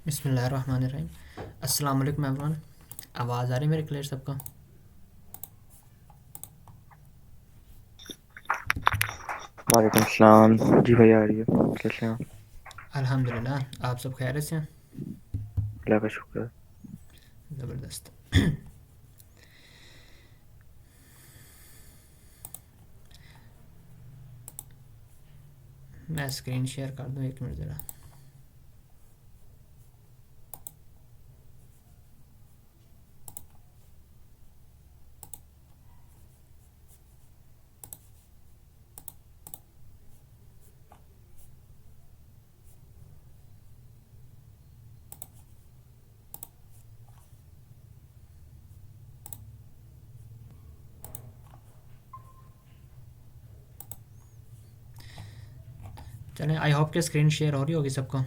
बिस्मिल्लाहिर्रहमानिर्रहीम। अस्सलाम वालेकुम एवरीवन। आवाज़ आ रही है मेरी क्लियर सबको? वालेकुम सलाम। जी भाई आ रही है। कैसे हैं आप? अल्हम्दुलिल्लाह, आप सब खैरियत से हैं? अल्लाह का शुक्र है। ज़बरदस्त। मैं स्क्रीन शेयर कर दूँ, एक मिनट ज़रा। चलें, आई होप कि स्क्रीन शेयर हो रही होगी सबको।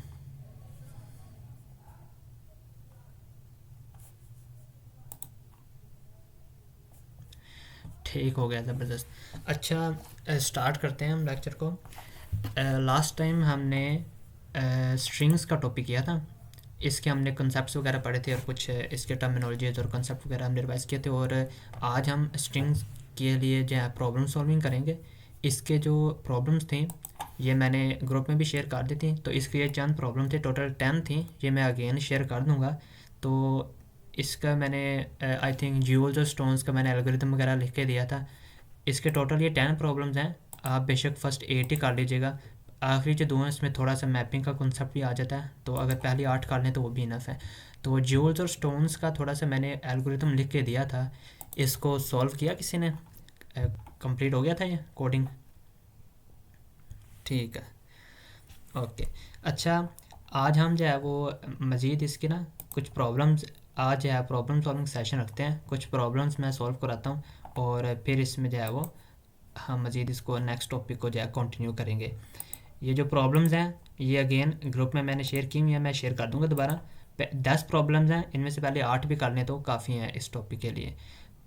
ठीक हो गया, ज़बरदस्त। अच्छा, स्टार्ट करते हैं हम लेक्चर को। लास्ट टाइम हमने स्ट्रिंग्स का टॉपिक किया था। इसके हमने कॉन्सेप्ट्स वगैरह पढ़े थे और कुछ इसके टर्मिनोलॉजीज और कॉन्सेप्ट वगैरह हमने रिवाइज किए थे। और आज हम स्ट्रिंग्स के लिए जो है प्रॉब्लम सॉल्विंग करेंगे। इसके जो प्रॉब्लम्स थे ये मैंने ग्रुप में भी शेयर कर दी थी। तो इसके ये चंद प्रॉब्लम थे, टोटल 10 थी। ये मैं अगेन शेयर कर दूंगा। तो इसका मैंने आई थिंक ज्यूल्स और स्टोन्स का मैंने एल्गोरिथम वगैरह लिख के दिया था। इसके टोटल ये 10 प्रॉब्लम्स हैं। आप बेशक फ़र्स्ट 8 ही कर लीजिएगा। आखिरी जो दो हैं इसमें थोड़ा सा मैपिंग का कॉन्सेप्ट भी आ जाता है, तो अगर पहली 8 कर लें तो वो भी इनफ है। तो ज्यूल्स और स्टोन्स का थोड़ा सा मैंने एल्गोरिथम लिख के दिया था। इसको सॉल्व किया किसी ने? कंप्लीट हो गया था ये कोडिंग? ठीक है, ओके। अच्छा, आज हम जो है वो मज़ीद इसकी ना कुछ प्रॉब्लम्स, आज जो है प्रॉब्लम सॉल्विंग सेशन रखते हैं। कुछ प्रॉब्लम्स मैं सॉल्व कराता हूँ और फिर इसमें जो है वो हम मज़ीद इसको नेक्स्ट टॉपिक को जो है कंटिन्यू करेंगे। ये जो प्रॉब्लम्स हैं ये अगेन ग्रुप में मैंने शेयर की हुई है, मैं शेयर कर दूंगा दोबारा। 10 प्रॉब्लम्स हैं, इनमें से पहले 8 भी कर लें तो काफ़ी हैं इस टॉपिक के लिए।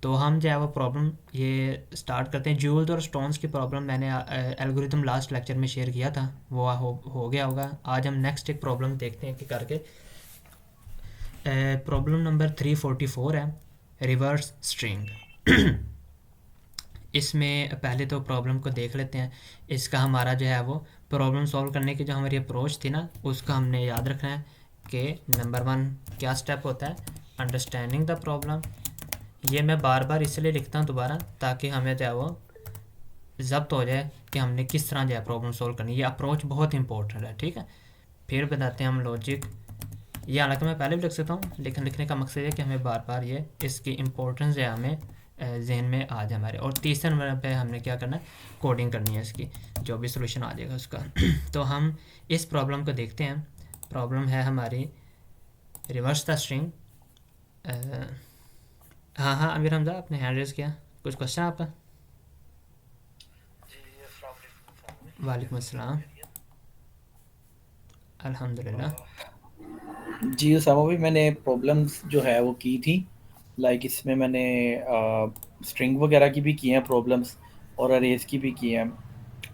तो हम जो है वो प्रॉब्लम ये स्टार्ट करते हैं। ज्यूल्स और स्टोन्स की प्रॉब्लम मैंने एल्गोरिथम लास्ट लेक्चर में शेयर किया था, वो हो गया होगा। आज हम नेक्स्ट एक प्रॉब्लम देखते हैं कि करके। प्रॉब्लम नंबर 344 है, रिवर्स स्ट्रिंग। इसमें पहले तो प्रॉब्लम को देख लेते हैं। इसका हमारा जो है वो प्रॉब्लम सॉल्व करने की जो हमारी अप्रोच थी ना, उसका हमने याद रखना है कि नंबर 1 क्या स्टेप होता है, अंडरस्टैंडिंग द प्रॉब्लम। ये मैं बार बार इसलिए लिखता हूँ दोबारा ताकि हमें जो है वो ज़ब्त हो जाए कि हमने किस तरह जो है प्रॉब्लम सॉल्व करनी है। ये अप्रोच बहुत इंपॉर्टेंट है, ठीक है। फिर बताते हैं हम लॉजिक। ये हालांकि मैं पहले भी लिख सकता हूँ, लेकिन लिखने का मकसद है कि हमें बार बार ये इसकी इम्पोर्टेंस जो है हमें जहन में आ जाए हमारे। और तीसरे नंबर पे हमने क्या करना है, कोडिंग करनी है इसकी, जो भी सोल्यूशन आ जाएगा उसका। तो हम इस प्रॉब्लम को देखते हैं। प्रॉब्लम है हमारी रिवर्स द स्ट्रिंग। हाँ हाँ, अमीर हमजा, आपने हैंड रेज किया, कुछ क्वेश्चन आपका? जी, अस्सलाम वालेकुम साहब भाई। वालेकुम कैसे हैं? अस्सलाम। खैरियत? अल्हम्दुलिल्लाह। जी उसामा भाई, मैंने प्रॉब्लम्स जो है वो की थी। लाइक इसमें मैंने स्ट्रिंग वगैरह की भी की हैं प्रॉब्लम्स, और अरेज की भी की हैं।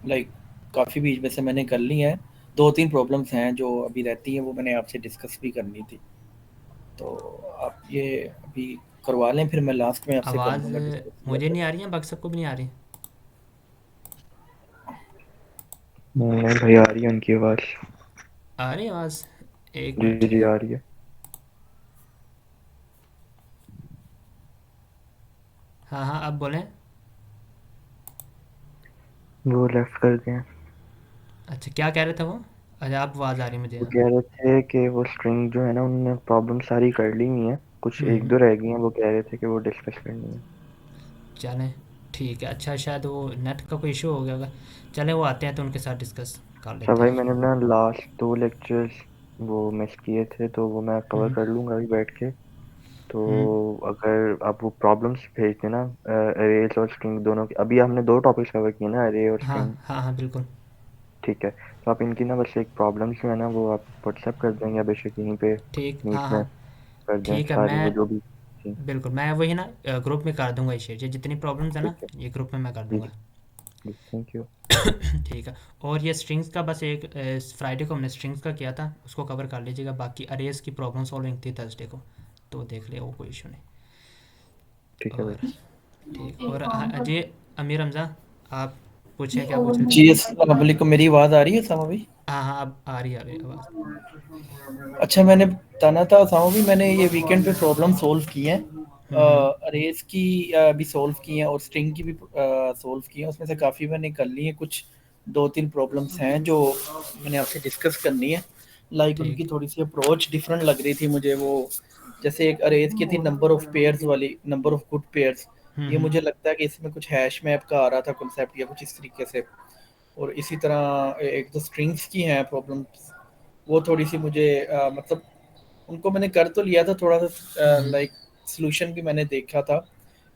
लाइक काफ़ी बीच में से मैंने कर ली हैं। दो तीन प्रॉब्लम्स हैं जो अभी रहती हैं, वो मैंने आपसे डिस्कस भी करनी थी। तो आप ये अभी करवा लें, फिर मैं लास्ट में आपसे कर आवाज़ लूँगा डिस्कस किया मुझे था। नहीं आ रही है, बाकी सबको भी नहीं आ रही? नहीं भाई आ रही है उनकी आवाज़। आ रही है आवाज़? एक मिनट। जी जी आ रही है। हाँ हाँ, अब बोलें। वो लेफ्ट कर गए हैं। अच्छा, क्या कह रहे थे वो? अच्छा, आप आवाज़ आ रही है मुझे, वो हाँ। कह रहे थे कि वो स्ट्रिंग जो है ना उन्होंने प्रॉब्लम सारी कर ली हुई है, कुछ एक हम्म। दो रह गई हैं, वो कह रहे थे कि वो डिस्कस करनी है। चलें, ठीक है। अच्छा, शायद वो नेट का कोई इशू हो गया होगा। चलें, वो आते हैं तो उनके साथ डिस्कस कर अच्छा लेते भाई हैं। मैंने ना लास्ट दो लेक्चर्स वो मिस किए थे, तो वो मैं कवर हम्म। कर लूँगा अभी बैठ के। तो हम्म। अगर आप वो प्रॉब्लम्स भेज देना, अरेज और स्ट्रिंग दोनों की। अभी हमने दो टॉपिक्स कवर किए ना, अरे और हाँ स्ट्रिंग। हाँ हाँ, बिल्कुल। ठीक है, तो आप इनकी ना बस एक प्रॉब्लम्स जो है ना वो आप व्हाट्सएप कर देंगे, या बेशक यहीं पे ठीक, हाँ मीट में हाँ। कर दें ठीक है, सारी वो मैं जो भी थी। बिल्कुल मैं वही ना ग्रुप में कर दूंगा ये शेयर। ये जितनी प्रॉब्लम्स है ना, ठीक है। ये ग्रुप में मैं कर जी दूंगा। जी। Thank you. ठीक है। और ये स्ट्रिंग्स का बस एक फ्राइडे को हमने स्ट्रिंग्स का किया था, उसको कवर कर लीजिएगा। बाकी अरेज की प्रॉब्लम सॉल्विंग थी थर्सडे को, तो देख लिया, वो कोई इशू नहीं। ठीक है और भाई। ठीक, और जी अमीर हमज़ा, आप पूछें क्या पूछ रहे थे? जी अस्सलाम वालेकुम, मेरी आवाज़ आ रही है सामा भाई? हाँ हाँ, अब आ रही है आवाज़। अच्छा, मैंने बताना था सामा भाई, मैंने ये वीकेंड पे प्रॉब्लम सॉल्व की है। हम्म। अरेज की भी सॉल्व की है और स्ट्रिंग की भी सॉल्व की है। उसमें से काफ़ी मैंने कर ली है। कुछ 2-3 प्रॉब्लम्स हैं जो मैंने आपसे डिस्कस करनी है। लाइक उनकी ठीक। थोड़ी सी अप्रोच डिफरेंट लग रही थी मुझे। वो जैसे एक अरेज की थी नंबर ऑफ पेयर्स वाली, नंबर ऑफ गुड पेयर्स। ये हम्म। मुझे लगता है कि इसमें कुछ हैश मैप का आ रहा था कॉन्सेप्ट या कुछ इस तरीके से। और इसी तरह एक तो स्ट्रिंग्स की हैं प्रॉब्लम्स, वो थोड़ी सी मुझे मतलब उनको मैंने कर तो लिया था थोड़ा सा। हम्म। लाइक सॉल्यूशन भी मैंने देखा था,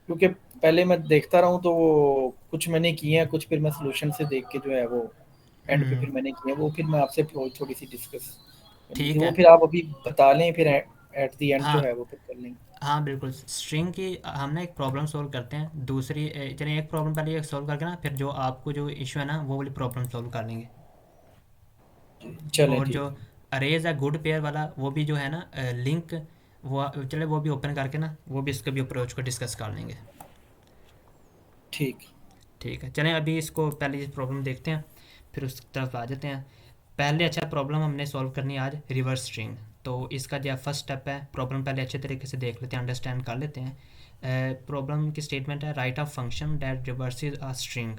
क्योंकि पहले मैं देखता रहा हूँ तो वो कुछ मैंने किए हैं, कुछ फिर मैं सॉल्यूशन से देख के जो है वो एंड पे हम्म। फिर मैंने किए वो। फिर मैं आपसे थोड़ी सी डिस्कस करनी थी ठीक वो, है। फिर आप अभी बता लें, फिर एट द एंड जो हाँ है वो फिर कर लेंगे। हाँ बिल्कुल, स्ट्रिंग की हम ना एक प्रॉब्लम सॉल्व करते हैं, दूसरी चलिए एक प्रॉब्लम पहले एक सॉल्व करके ना, फिर जो आपको जो इशू है ना वो वाली प्रॉब्लम सॉल्व कर लेंगे। चलें और जो ठीक। अरेज है गुड पेयर वाला, वो भी जो है ना लिंक, वो चले वो भी ओपन करके ना, वो भी इसके भी अप्रोच को डिस्कस कर लेंगे। ठीक। ठीक है, चलें अभी इसको पहले इस प्रॉब्लम देखते हैं, फिर उस तरफ आ जाते हैं। पहले अच्छा प्रॉब्लम हमने सॉल्व करनी है आज, रिवर्स स्ट्रिंग। तो इसका जो फर्स्ट स्टेप है, प्रॉब्लम पहले अच्छे तरीके से देख लेते हैं, अंडरस्टैंड कर लेते हैं। प्रॉब्लम की स्टेटमेंट है, write a function that reverses a string,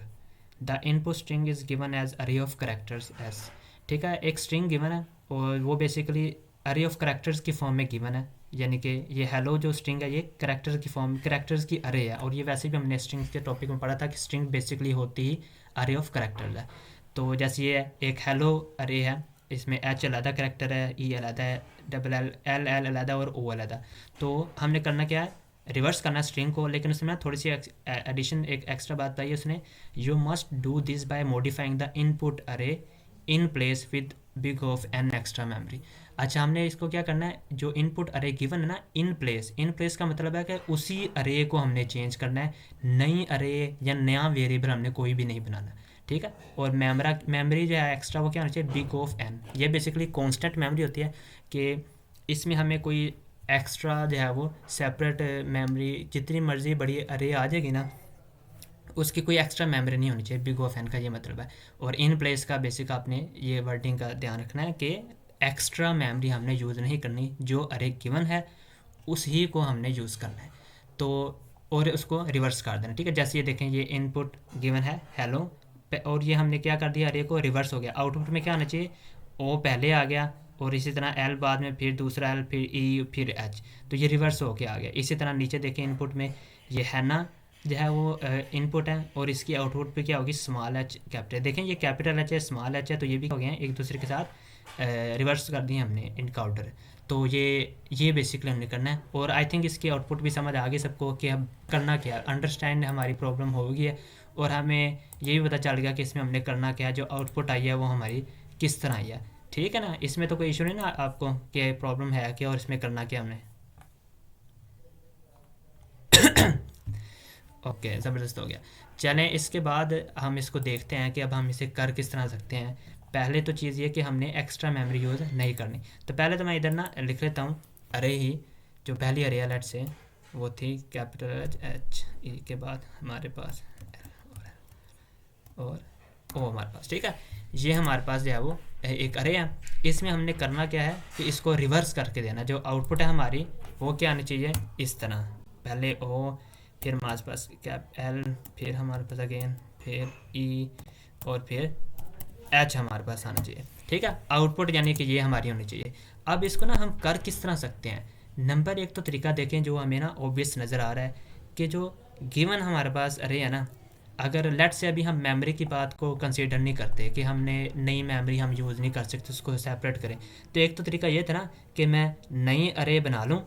the input string is given as array of characters s. ठीक है, एक स्ट्रिंग गिवन है और वो बेसिकली अरे ऑफ करेक्टर्स की फॉर्म में गिवन है। यानी कि ये हेलो जो स्ट्रिंग है ये करेक्टर्स की फॉर्म, करेक्टर्स की अरे है। और ये वैसे भी हमने स्ट्रिंग्स के टॉपिक में पढ़ा था कि स्ट्रिंग बेसिकली होती ही अरे ऑफ करेक्टर्स है। तो जैसे ये एक हेलो अरे है, इसमें एच अलहदा करेक्टर है, ई अलहदा है, डबल एल एल एल अलहदा और ओ अलहदा। तो हमने करना क्या है, रिवर्स करना स्ट्रिंग को। लेकिन उसमें थोड़ी सी एडिशन, एक एक्स्ट्रा बात बताई है उसने, you must do this by modifying the input array in place with big of an extra memory. अच्छा, हमने इसको क्या करना है, जो इनपुट अरे गिवन है ना, इन प्लेस, इन प्लेस का मतलब है कि उसी अरे को हमने चेंज करना है, नई अरे या नया वेरिएबल हमने कोई भी नहीं बनाना। ठीक है। और मेमोरी जो है एक्स्ट्रा, वो क्या होना चाहिए, बिग ऑफ एन। ये बेसिकली कॉन्स्टेंट मेमोरी होती है कि इसमें हमें कोई एक्स्ट्रा जो है वो सेपरेट मेमोरी, जितनी मर्जी बड़ी अरे आ जाएगी ना, उसकी कोई एक्स्ट्रा मेमोरी नहीं होनी चाहिए, बिग ऑफ एन का ये मतलब है। और इन प्लेस का बेसिक आपने ये वर्डिंग का ध्यान रखना है कि एक्स्ट्रा मेमोरी हमने यूज़ नहीं करनी, जो अरे गिवन है उस ही को हमने यूज़ करना है। तो और उसको रिवर्स कर देना। ठीक है, जैसे ये देखें, ये इनपुट गिवन है हेलो, और ये हमने क्या कर दिया, अरे को रिवर्स हो गया। आउटपुट में क्या आना चाहिए, ओ पहले आ गया और इसी तरह एल बाद में, फिर दूसरा एल, फिर ई, फिर एच। तो ये रिवर्स होके आ गया। इसी तरह नीचे देखें इनपुट में, ये है ना जो है वो इनपुट है, और इसकी आउटपुट पे क्या होगी, स्मॉल एच कैपिटल। देखें ये कैपिटल एच है, स्मॉल एच है, तो ये भी हो गए हैं एक दूसरे के साथ रिवर्स कर दिए हमने इनका ऑर्डर। तो ये बेसिकली हमने करना है। और आई थिंक इसकी आउटपुट भी समझ आ गई सबको कि अब करना क्या है, अंडरस्टैंड हमारी प्रॉब्लम हो गई है। और हमें ये भी पता चल गया कि इसमें हमने करना क्या है, जो आउटपुट आई है वो हमारी किस तरह आई है। ठीक है ना, इसमें तो कोई इशू नहीं ना आपको कि प्रॉब्लम है क्या और इसमें करना क्या हमने। ओके, ज़बरदस्त हो गया। चलें इसके बाद हम इसको देखते हैं कि अब हम इसे कर किस तरह सकते हैं। पहले तो चीज़ ये कि हमने एक्स्ट्रा मेमोरी यूज़ नहीं करनी। तो पहले तो मैं इधर ना लिख लेता हूँ अरे ही, जो पहली अरे लेट से वो थी कैपिटल एच एच ई के बाद हमारे पास और ओ हमारे पास। ठीक है, ये हमारे पास जो है वो एक अरे है। इसमें हमने करना क्या है कि इसको रिवर्स करके देना, जो आउटपुट है हमारी वो क्या आनी चाहिए, इस तरह, पहले ओ, फिर हमारे पास कैप एल, फिर हमारे पास अगेन, फिर ई, और फिर एच हमारे पास आना चाहिए। ठीक है, आउटपुट यानी कि ये हमारी होनी चाहिए। अब इसको ना हम कर किस तरह सकते हैं। नंबर एक तो तरीका देखें जो हमें ना ऑब्वियस नज़र आ रहा है, कि जो गिवन हमारे पास अरे है ना, अगर लेट से अभी हम मेमोरी की बात को कंसीडर नहीं करते कि हमने नई मेमोरी हम यूज़ नहीं कर सकते, उसको सेपरेट करें, तो एक तो तरीका ये था ना कि मैं नई अरे बना लूँ,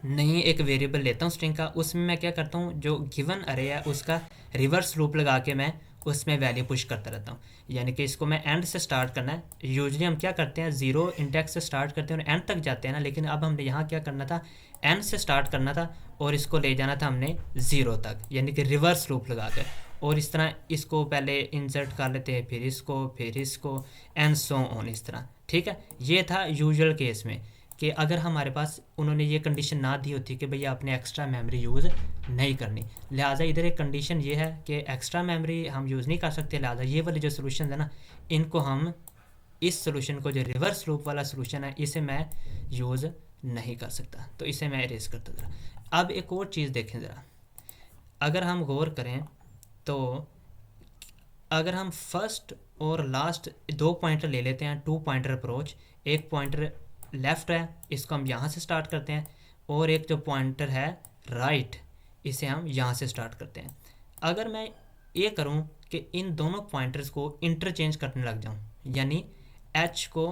नई एक वेरिएबल लेता हूँ स्ट्रिंग का, उसमें मैं क्या करता हूँ, जो गिवन अरे है उसका रिवर्स लूप लगा के मैं उसमें वैल्यू पुश करता रहता हूँ। यानी कि इसको मैं एंड से स्टार्ट करना है। यूजुअली हम क्या करते हैं, ज़ीरो इंडेक्स से स्टार्ट करते हैं और एंड तक जाते हैं ना, लेकिन अब हमने यहाँ क्या करना था, एंड से स्टार्ट करना था और इसको ले जाना था हमने ज़ीरो तक, यानी कि रिवर्स लूप लगा कर। और इस तरह इसको पहले इंसर्ट कर लेते हैं, फिर इसको एंड सो ऑन, इस तरह। ठीक है, ये था यूजुअल केस में कि अगर हमारे पास उन्होंने ये कंडीशन ना दी होती कि भैया आपने एक्स्ट्रा मेमोरी यूज़ नहीं करनी, लिहाजा इधर एक कंडीशन ये है कि एक्स्ट्रा मेमोरी हम यूज़ नहीं कर सकते, लिहाजा ये वाले जो सोल्यूशन है ना, इनको हम, इस सोल्यूशन को जो रिवर्स लूप वाला सोल्यूशन है, इसे मैं यूज़ नहीं कर सकता, तो इसे मैं इरेज करता ज़रा। अब एक और चीज़ देखें ज़रा, अगर हम गौर करें तो अगर हम फर्स्ट और लास्ट दो पॉइंटर ले लेते हैं, टू पॉइंटर अप्रोच, एक पॉइंटर लेफ़्ट है, इसको हम यहाँ से स्टार्ट करते हैं, और एक जो पॉइंटर है राइट, इसे हम यहाँ से स्टार्ट करते हैं। अगर मैं ये करूँ कि इन दोनों पॉइंटर्स को इंटरचेंज करने लग जाऊँ, यानी एच को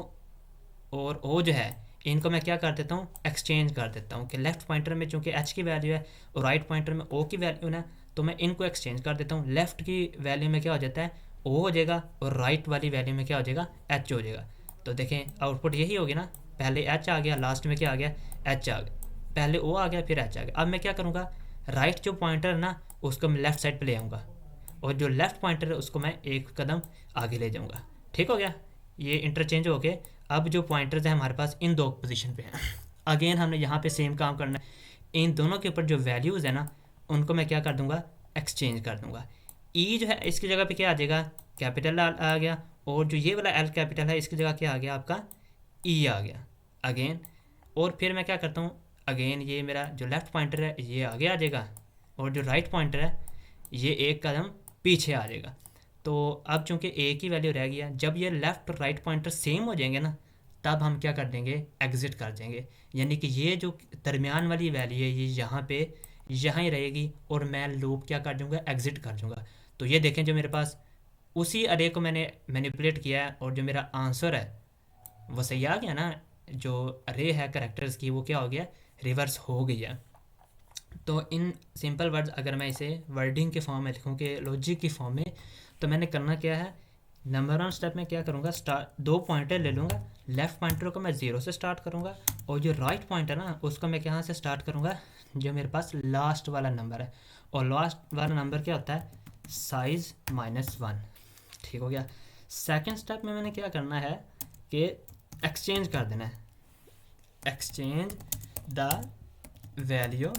और ओ जो है, इनको मैं क्या कर देता हूँ, एक्सचेंज कर देता हूँ कि लेफ़्ट पॉइंटर में चूँकि एच की वैल्यू है और राइट पॉइंटर में ओ की वैल्यू है, तो मैं इनको एक्सचेंज कर देता हूँ। लेफ़्ट की वैल्यू में क्या हो जाता है, ओ हो जाएगा, और राइट वाली वैल्यू में क्या हो जाएगा, एच हो जाएगा। तो देखें आउटपुट यही होगी ना, पहले एच आ गया, लास्ट में क्या आ गया, एच आ गया, पहले ओ आ गया, फिर एच आ गया। अब मैं क्या करूँगा, राइट जो पॉइंटर है ना, उसको मैं लेफ़्ट साइड पर ले आऊँगा, और जो लेफ़्ट पॉइंटर है उसको मैं एक कदम आगे ले जाऊँगा। ठीक हो गया, ये इंटरचेंज हो गए। अब जो पॉइंटर्स हैं हमारे पास इन दो पोजीशन पे हैं, अगेन हमने यहाँ पे सेम काम करना है, इन दोनों के ऊपर जो वैल्यूज़ है ना, उनको मैं क्या कर दूँगा, एक्सचेंज कर दूँगा। ई जो है इसकी जगह पे क्या आ जाएगा, कैपिटल आ गया, और जो ये वाला एल कैपिटल है इसकी जगह क्या आ गया, आपका ई आ गया अगेन। और फिर मैं क्या करता हूँ, अगेन ये मेरा जो लेफ़्ट पॉइंटर है ये आगे आ जाएगा, और जो राइट पॉइंटर है ये एक कदम पीछे आ जाएगा। तो अब चूंकि ए की वैल्यू रह गया, जब ये लेफ़्ट और राइट पॉइंटर सेम हो जाएंगे ना, तब हम क्या कर देंगे, एग्ज़िट कर देंगे, यानी कि ये जो दरमियान वाली वैल्यू है ये यहाँ पे यहाँ ही रहेगी, और मैं लूप क्या कर दूँगा, एग्ज़िट कर दूँगा। तो ये देखें जो मेरे पास उसी अरे को मैंने मैनिपुलेट किया है, और जो मेरा आंसर है वो सही आ गया ना, जो अरे है करेक्टर्स की वो क्या हो गया, रिवर्स हो गई है। तो इन सिंपल वर्ड्स अगर मैं इसे वर्डिंग के फॉर्म में लिखूँ कि लॉजिक की फॉर्म में, तो मैंने करना क्या है, नंबर वन स्टेप में क्या करूँगा, स्टार्ट दो पॉइंटर ले लूँगा, लेफ़्ट पॉइंटर को मैं ज़ीरो से स्टार्ट करूँगा, और जो राइट पॉइंटर ना उसको मैं कहाँ से स्टार्ट करूँगा, जो मेरे पास लास्ट वाला नंबर है, और लास्ट वाला नंबर क्या होता है, साइज़ -1। ठीक हो गया। सेकेंड स्टेप में मैंने क्या करना है कि एक्सचेंज कर देना है, एक्सचेंज द वैल्यू,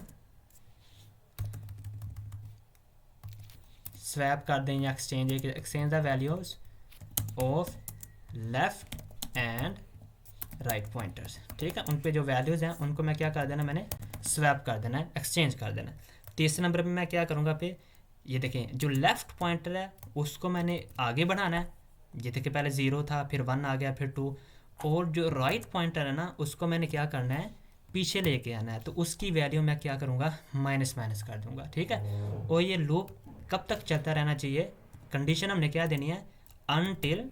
स्वैप कर दें या exchange the values of left and right pointers. ठीक है, उन पे जो वैल्यूज़ हैं उनको मैं क्या कर देना, मैंने स्वैप कर देना है, एक्सचेंज कर देना है। तीसरे नंबर पे मैं क्या करूँगा, पे ये देखें जो लेफ़्ट पॉइंटर है उसको मैंने आगे बढ़ाना है, ये देखिए पहले 0 था, फिर 1 आ गया, फिर 2, और जो राइट पॉइंटर है ना उसको मैंने क्या करना है, पीछे लेके आना है, तो उसकी वैल्यू मैं क्या करूँगा, माइनस माइनस कर दूँगा। ठीक है, और ये लूप कब तक चलता रहना चाहिए, कंडीशन हमने क्या देनी है, अनटिल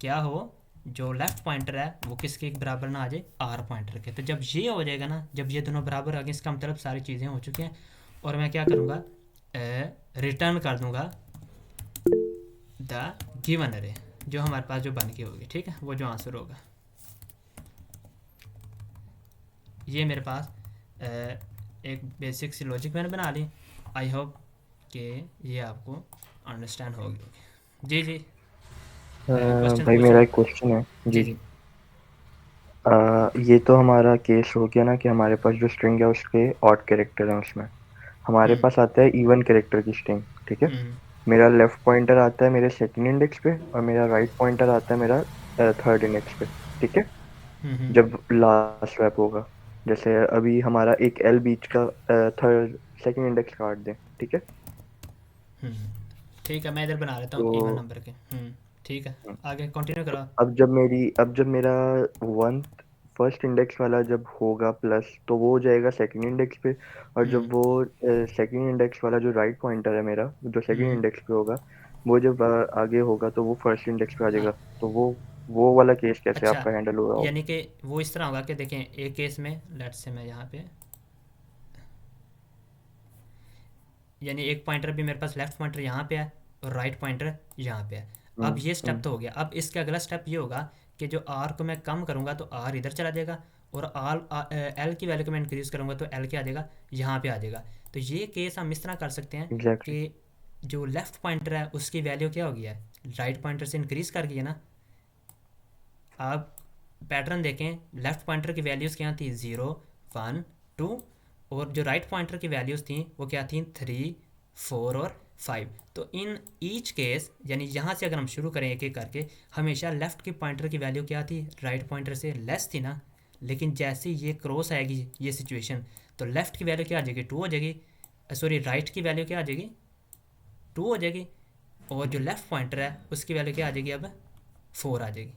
क्या हो, जो लेफ़्ट पॉइंटर है वो किसके बराबर ना आ जाए, आर पॉइंटर के। तो जब ये हो जाएगा ना, जब ये दोनों बराबर आ गए, इसका मतलब सारी चीज़ें हो चुकी हैं, और मैं क्या करूँगा, रिटर्न कर दूँगा द गिवन अरे, जो हमारे पास जो बन के होगी। ठीक है, वो जो आंसर होगा, ये मेरे पास एक बेसिक सी लॉजिक मैंने बना ली। आई होप कि ये आपको अंडरस्टैंड होगी। जी जी, क्वेश्चन भाई पूछे। मेरा एक क्वेश्चन है जी जी। जी। ये तो हमारा केस हो गया ना कि हमारे पास जो स्ट्रिंग है उसके ऑड कैरेक्टर हैं, उसमें हमारे हम्म पास आता है इवन कैरेक्टर की स्ट्रिंग। ठीक है, हम्म मेरा लेफ्ट पॉइंटर आता है मेरे सेकंड इंडेक्स पे, और मेरा राइट पॉइंटर आता है मेरा थर्ड इंडेक्स पे। ठीक है, हम्म जब लास्ट स्वैप होगा, जैसे अभी हमारा एक एल बीच का थर्ड सेकंड इंडेक्स काट दें। ठीक है, हम्म, ठीक है, मैं इधर बना लेता हूँ इवन तो नंबर के। ठीक है, आगे कंटिन्यू करो। अब जब मेरा वन फर्स्ट इंडेक्स वाला जब होगा प्लस, तो वो हो जाएगा सेकंड इंडेक्स पे, और हम्म जब वो सेकंड इंडेक्स वाला जो राइट पॉइंटर है मेरा, जो सेकंड हम्म, इंडेक्स पे होगा, वो जब आगे होगा तो वो फर्स्ट इंडेक्स पे आ हाँ, जाएगा। तो वो वाला केस कैसे अच्छा, आपका हैंडल होगा? यानी कि वो इस तरह होगा कि देखें, एक केस में लेट्स से मैं यहाँ पे, यानी एक पॉइंटर भी मेरे पास, लेफ्ट पॉइंटर यहाँ पे है और राइट पॉइंटर यहाँ पे है। अब ये स्टेप हम्म। तो हो गया, अब इसका अगला स्टेप ये होगा कि जो आर को मैं कम करूँगा तो आर इधर चला जाएगा, और एल की वैल्यू को मैं इंक्रीज़ करूँगा तो एल क्या आ जाएगा, यहाँ पे आ जाएगा। तो ये केस हम इस तरह कर सकते हैं एग्जैक्टली। कि जो लेफ़्ट पॉइंटर है उसकी वैल्यू क्या हो गया है, राइट पॉइंटर से इंक्रीज़ कर गई है ना। आप पैटर्न देखें, लेफ़्ट पॉइंटर की वैल्यूज़ क्या थी, 0 1 2, और जो राइट पॉइंटर की वैल्यूज़ थी वो क्या थी, 3 4 और 5। तो इन ईच केस यानी यहाँ से अगर हम शुरू करें एक एक करके, हमेशा लेफ़्ट की पॉइंटर की वैल्यू क्या थी, राइट पॉइंटर से लेस थी ना। लेकिन जैसे ये क्रॉस आएगी ये सिचुएशन, तो लेफ़्ट की वैल्यू क्या आ जाएगी, 2 हो जाएगी, सॉरी राइट की वैल्यू क्या आ जाएगी, 2 हो जाएगी, और जो लेफ़्ट पॉइंटर है उसकी वैल्यू क्या आ जाएगी, अब 4 आ जाएगी।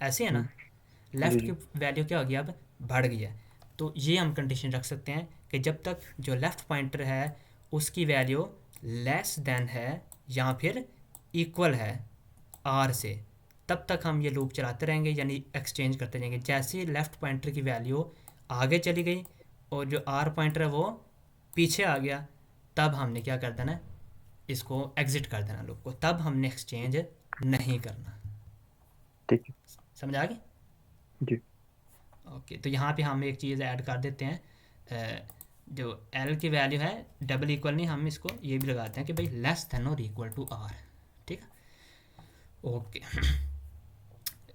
ऐसे है ना, जी लेफ़्ट की जी वैल्यू क्या होगी, अब बढ़ गई है। तो ये हम कंडीशन रख सकते हैं कि जब तक जो लेफ़्ट पॉइंटर है उसकी वैल्यू लेस देन है या फिर इक्वल है आर से, तब तक हम ये लूप चलाते रहेंगे, यानी एक्सचेंज करते रहेंगे। जैसे ही लेफ़्ट पॉइंटर की वैल्यू आगे चली गई और जो आर पॉइंटर है वो पीछे आ गया, तब हमने क्या कर देना, इसको एग्ज़िट कर देना लूप को, तब हमने एक्सचेंज नहीं करना। ठीक है समझ आ गई। जी। ओके, तो यहाँ पे हम एक चीज़ ऐड कर देते हैं, जो एल की वैल्यू है डबल इक्वल नहीं, हम इसको ये भी लगाते हैं कि भाई लेस देन और इक्वल टू आर। ठीक है, ओके।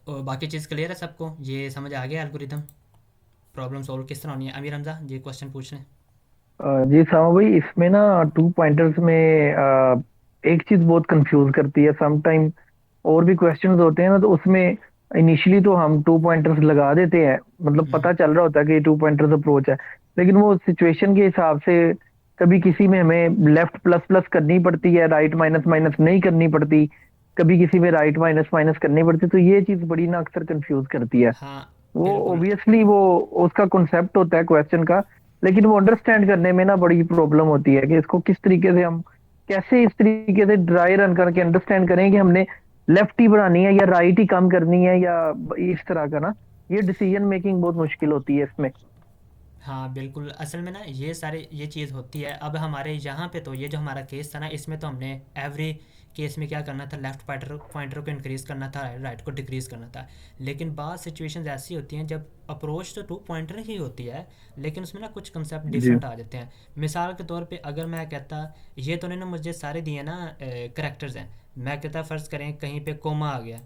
और बाकी चीज़ क्लियर है सबको, ये समझ आ गया एल्गोरिदम, प्रॉब्लम सॉल्व किस तरह होनी है। अमीर हमजा ये क्वेश्चन पूछ रहे हैं। जी सामा भाई, इसमें ना 2 पॉइंटर्स में एक चीज बहुत कंफ्यूज करती है सम टाइम। और भी क्वेश्चंस होते हैं ना, तो उसमें इनिशियली तो हम 2 पॉइंटर्स लगा देते हैं, मतलब हम्म, पता चल रहा होता है कि 2 पॉइंटर्स अप्रोच है। लेकिन वो सिचुएशन के हिसाब से कभी किसी में हमें लेफ्ट प्लस प्लस करनी पड़ती है, राइट माइनस माइनस नहीं करनी पड़ती, कभी किसी में राइट माइनस माइनस करनी पड़ती है। तो ये चीज बड़ी ना अक्सर कंफ्यूज करती है। हाँ वो बिल्कुल। ऑब्वियसली वो उसका कॉन्सेप्ट होता है क्वेश्चन का, लेकिन वो अंडरस्टैंड करने में ना बड़ी प्रॉब्लम होती है कि इसको किस तरीके से हम कैसे इस तरीके से ड्राई रन करके अंडरस्टैंड करें कि हमने लेफ्ट ही बनानी है या राइट ही काम करनी है, या इस तरह का ना ये डिसीजन मेकिंग बहुत मुश्किल होती है इसमें। हाँ बिल्कुल, असल में ना ये सारे ये चीज़ होती है। अब हमारे यहाँ पे तो ये जो हमारा केस था ना, इसमें तो हमने एवरी केस में क्या करना था, लेफ़्ट पॉइंटर पॉइंटर को इंक्रीज़ करना था, राइट को डिक्रीज़ करना था। लेकिन बाद सिचुएशंस ऐसी होती हैं जब अप्रोच तो 2 पॉइंटर ही होती है, लेकिन उसमें ना कुछ कंसेप्ट जी डिफरेंट आ जाते हैं। मिसाल के तौर पे अगर मैं कहता, ये तो नहीं ना मुझे सारे दिए ना करेक्टर्स हैं, मैं कहता फ़र्ज़ करें कहीं पे कोमा आ गया,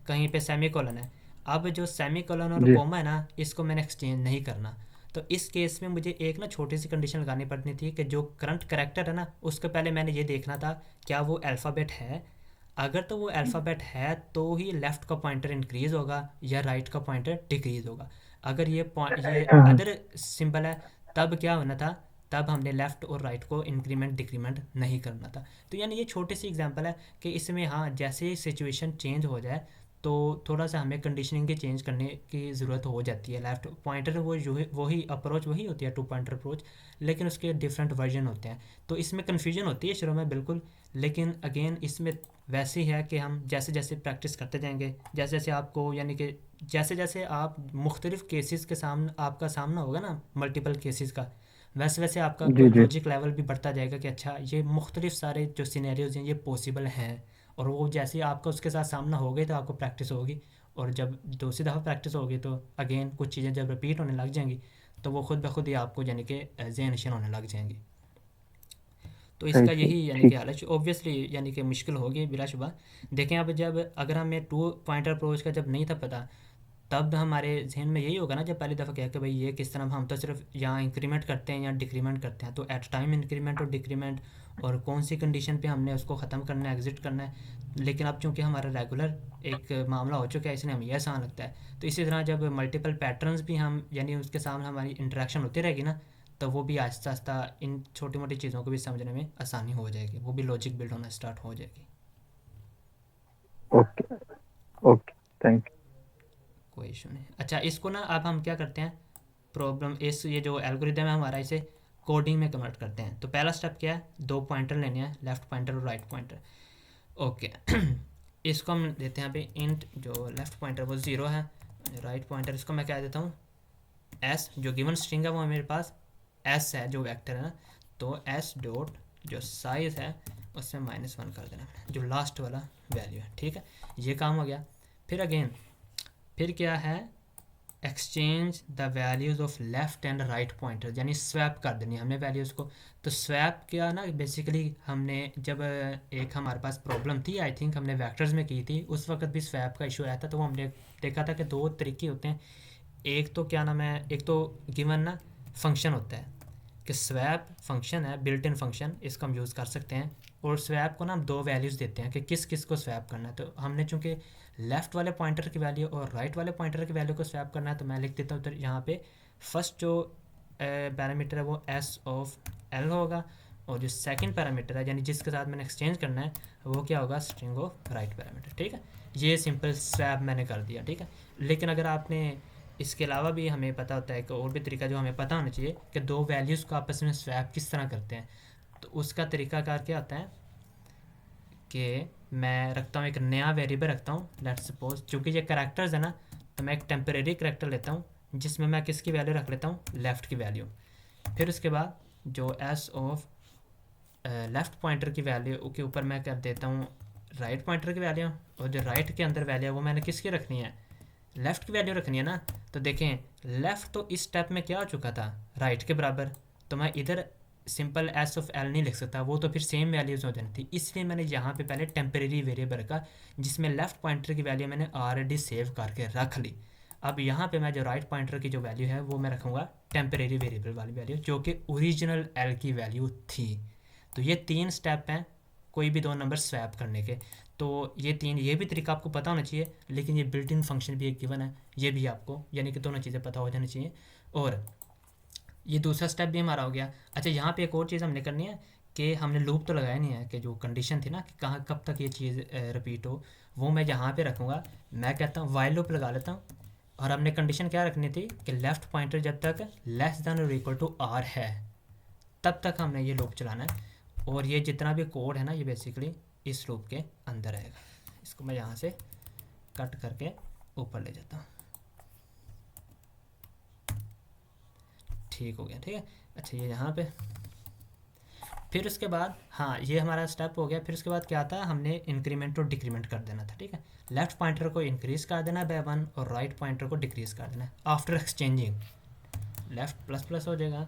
कहीं पे सेमी कॉलन है। अब जो सेमी कॉलन और जी कोमा है ना, इसको मैंने एक्सचेंज नहीं करना। तो इस केस में मुझे एक ना छोटी सी कंडीशन लगानी पड़नी थी कि जो करंट करेक्टर है ना, उसके पहले मैंने ये देखना था क्या वो अल्फ़ाबेट है। अगर तो वो अल्फ़ाबेट है तो ही लेफ़्ट का पॉइंटर इंक्रीज़ होगा या राइट का पॉइंटर डिक्रीज़ होगा। अगर ये हाँ अदर सिंबल है, तब क्या होना था, तब हमने लेफ़्ट और राइट को इंक्रीमेंट डिक्रीमेंट नहीं करना था। तो यानी ये छोटी सी एग्जांपल है कि इसमें हाँ जैसे ही सिचुएशन चेंज हो जाए तो थोड़ा सा हमें कंडीशनिंग की चेंज करने की ज़रूरत हो जाती है। लेफ़्ट पॉइंटर वो जो वही अप्रोच वही होती है, 2 पॉइंटर अप्रोच, लेकिन उसके डिफरेंट वर्जन होते हैं। तो इसमें कन्फ्यूजन होती है शुरू में बिल्कुल, लेकिन अगेन इसमें वैसे ही है कि हम जैसे जैसे प्रैक्टिस करते जाएंगे, जैसे जैसे आपको यानी कि जैसे जैसे आप मुख्तलिफ़ केसेस के सामने आपका सामना होगा ना, मल्टीपल केसेस का, वैसे वैसे आपका जी जी लॉजिक लेवल भी बढ़ता जाएगा कि अच्छा ये मुख्तलिफ़ सारे जो सिनेरियोज हैं ये पॉसिबल हैं। और वो जैसे ही आपका उसके साथ सामना हो गई तो आपको प्रैक्टिस होगी, और जब दूसरी दफ़ा प्रैक्टिस होगी तो अगेन कुछ चीज़ें जब रिपीट होने लग जाएंगी तो वो खुद ब खुद ही आपको यानी कि ज़हन नशीन होने लग जाएंगी। तो सही इसका सही यही यानी कि ठीक। हाल है, ऑब्वियसली यानी कि मुश्किल होगी बिलाशुबा। देखें अब जब अगर हमें 2 पॉइंटर अप्रोच का जब नहीं था पता, तब हमारे जहन में यही होगा ना जब पहली दफ़ा क्या कि भाई ये किस तरह, हम तो सिर्फ यहाँ इंक्रीमेंट करते हैं या डिक्रीमेंट करते हैं, तो एट टाइम इंक्रीमेंट और डिक्रीमेंट और कौन सी कंडीशन पे हमने उसको ख़त्म करना है, एग्जिट करना है। लेकिन अब चूंकि हमारा रेगुलर एक मामला हो चुका है, इसलिए हमें यह आसान लगता है। तो इसी तरह जब मल्टीपल पैटर्न्स भी हम यानी उसके सामने हमारी इंटरेक्शन होती रहेगी ना, तो वो भी आहिस्ता आहिस्ता इन छोटी मोटी चीज़ों को भी समझने में आसानी हो जाएगी, वो भी लॉजिक बिल्ड होना स्टार्ट हो जाएगी। ओके ओके, थैंक कोई इशू नहीं। अच्छा, इसको ना अब हम क्या करते हैं, प्रॉब्लम इस ये जो एल्गोरिदम है हमारा, इसे कोडिंग में कन्वर्ट करते हैं। तो पहला स्टेप क्या है, 2 पॉइंटर लेने हैं, लेफ़्ट पॉइंटर और राइट पॉइंटर। ओके। इसको हम देते हैं अभी इंट, जो लेफ़्ट पॉइंटर वो 0 है, राइट पॉइंटर इसको मैं क्या देता हूँ एस, जो गिवन स्ट्रिंग है वो मेरे पास एस है जो वेक्टर है ना, तो एस डॉट जो साइज़ है उसमें -1 कर देना, जो लास्ट वाला वैल्यू है। ठीक है, ये काम हो गया। फिर अगेन फिर क्या है, exchange the values of left and write pointer, यानी स्वैप कर देनी है हमने वैल्यूज़ को। तो स्वैप क्या ना, बेसिकली हमने जब एक हमारे पास प्रॉब्लम थी, आई थिंक हमने वेक्टर्स में की थी, उस वक्त भी स्वैप का इशू आया था। तो वो हमने देखा था कि दो तरीके होते हैं। एक तो क्या नाम है, एक तो गिवन ना फंक्शन होता है कि स्वैप फंक्शन है, बिल्ट इन फंक्शन, इसको हम यूज़ कर सकते हैं। और स्वैप को ना हम दो वैल्यूज़ देते हैं कि किस किस को स्वैप करना है। तो हमने चूँकि लेफ़्ट वाले पॉइंटर की वैल्यू और राइट वाले पॉइंटर की वैल्यू को स्वैप करना है, तो मैं लिख देता हूँ। तो यहाँ पे फर्स्ट जो पैरामीटर है वो एस ऑफ एल होगा, और जो सेकंड पैरामीटर है यानी जिसके साथ मैंने एक्सचेंज करना है वो क्या होगा, स्ट्रिंग ऑफ राइट पैरामीटर। ठीक है, ये सिंपल स्वैप मैंने कर दिया। ठीक है, लेकिन अगर आपने इसके अलावा भी हमें पता होता है कि और भी तरीका जो हमें पता होना चाहिए कि दो वैल्यूज़ को आपस में स्वैप किस तरह करते हैं। तो उसका तरीकाकार क्या होता है कि मैं रखता हूँ एक नया वेरिएबल रखता हूँ, लेट्स सपोज चूँकि ये करैक्टर्स है ना, तो मैं एक टेम्परेरी करैक्टर लेता हूँ जिसमें मैं किसकी वैल्यू रख लेता हूँ, लेफ़्ट की वैल्यू। फिर उसके बाद जो एस ऑफ लेफ़्ट पॉइंटर की वैल्यू के ऊपर मैं कर देता हूँ राइट पॉइंटर की वैल्यू, और जो राइट के अंदर वैल्यू है वो मैंने किसकी रखनी है, लेफ़्ट की वैल्यू रखनी है ना। तो देखें लेफ़्ट तो इस स्टेप में क्या हो चुका था, राइट के बराबर। तो मैं इधर सिंपल एस ऑफ एल नहीं लिख सकता, वो तो फिर सेम वैल्यूज़ हो जानी थी। इसलिए मैंने यहाँ पे पहले टेम्परेरी वेरिएबल रखा जिसमें लेफ़्ट पॉइंटर की वैल्यू मैंने ऑलरेडी सेव करके रख ली। अब यहाँ पे मैं जो राइट पॉइंटर की जो वैल्यू है वो मैं रखूँगा टेम्परेरी वेरिएबल वाली वैल्यू, जो कि ओरिजिनल एल की वैल्यू थी। तो ये तीन स्टेप हैं कोई भी दो नंबर स्वैप करने के। तो ये तीन, ये भी तरीका आपको पता होना चाहिए, लेकिन ये बिल्ट इन फंक्शन भी एक गिवन है, ये भी आपको यानी कि दोनों चीज़ें पता हो जानी चाहिए। और ये दूसरा स्टेप भी हमारा हो गया। अच्छा, यहाँ पे एक और चीज़ हमने करनी है कि हमने लूप तो लगाया नहीं है कि जो कंडीशन थी ना कि कहाँ कब तक ये चीज़ रिपीट हो, वो मैं यहाँ पे रखूँगा। मैं कहता हूँ वाइल लूप लगा लेता हूँ, और हमने कंडीशन क्या रखनी थी कि लेफ़्ट पॉइंटर जब तक लेस दैन और इक्वल टू आर है तब तक हमने ये लूप चलाना है। और ये जितना भी कोड है ना, ये बेसिकली इस लूप के अंदर रहेगा। इसको मैं यहाँ से कट करके ऊपर ले जाता हूँ। ठीक हो गया, ठीक है। अच्छा, ये यहाँ पे फिर उसके बाद, हाँ ये हमारा स्टेप हो गया। फिर उसके बाद क्या था, हमने इंक्रीमेंट और डिक्रीमेंट कर देना था। ठीक है, लेफ़्ट पॉइंटर को इंक्रीज़ कर देना बाय 1 और राइट पॉइंटर को डिक्रीज़ कर देना। After exchanging left plus plus हो जाएगा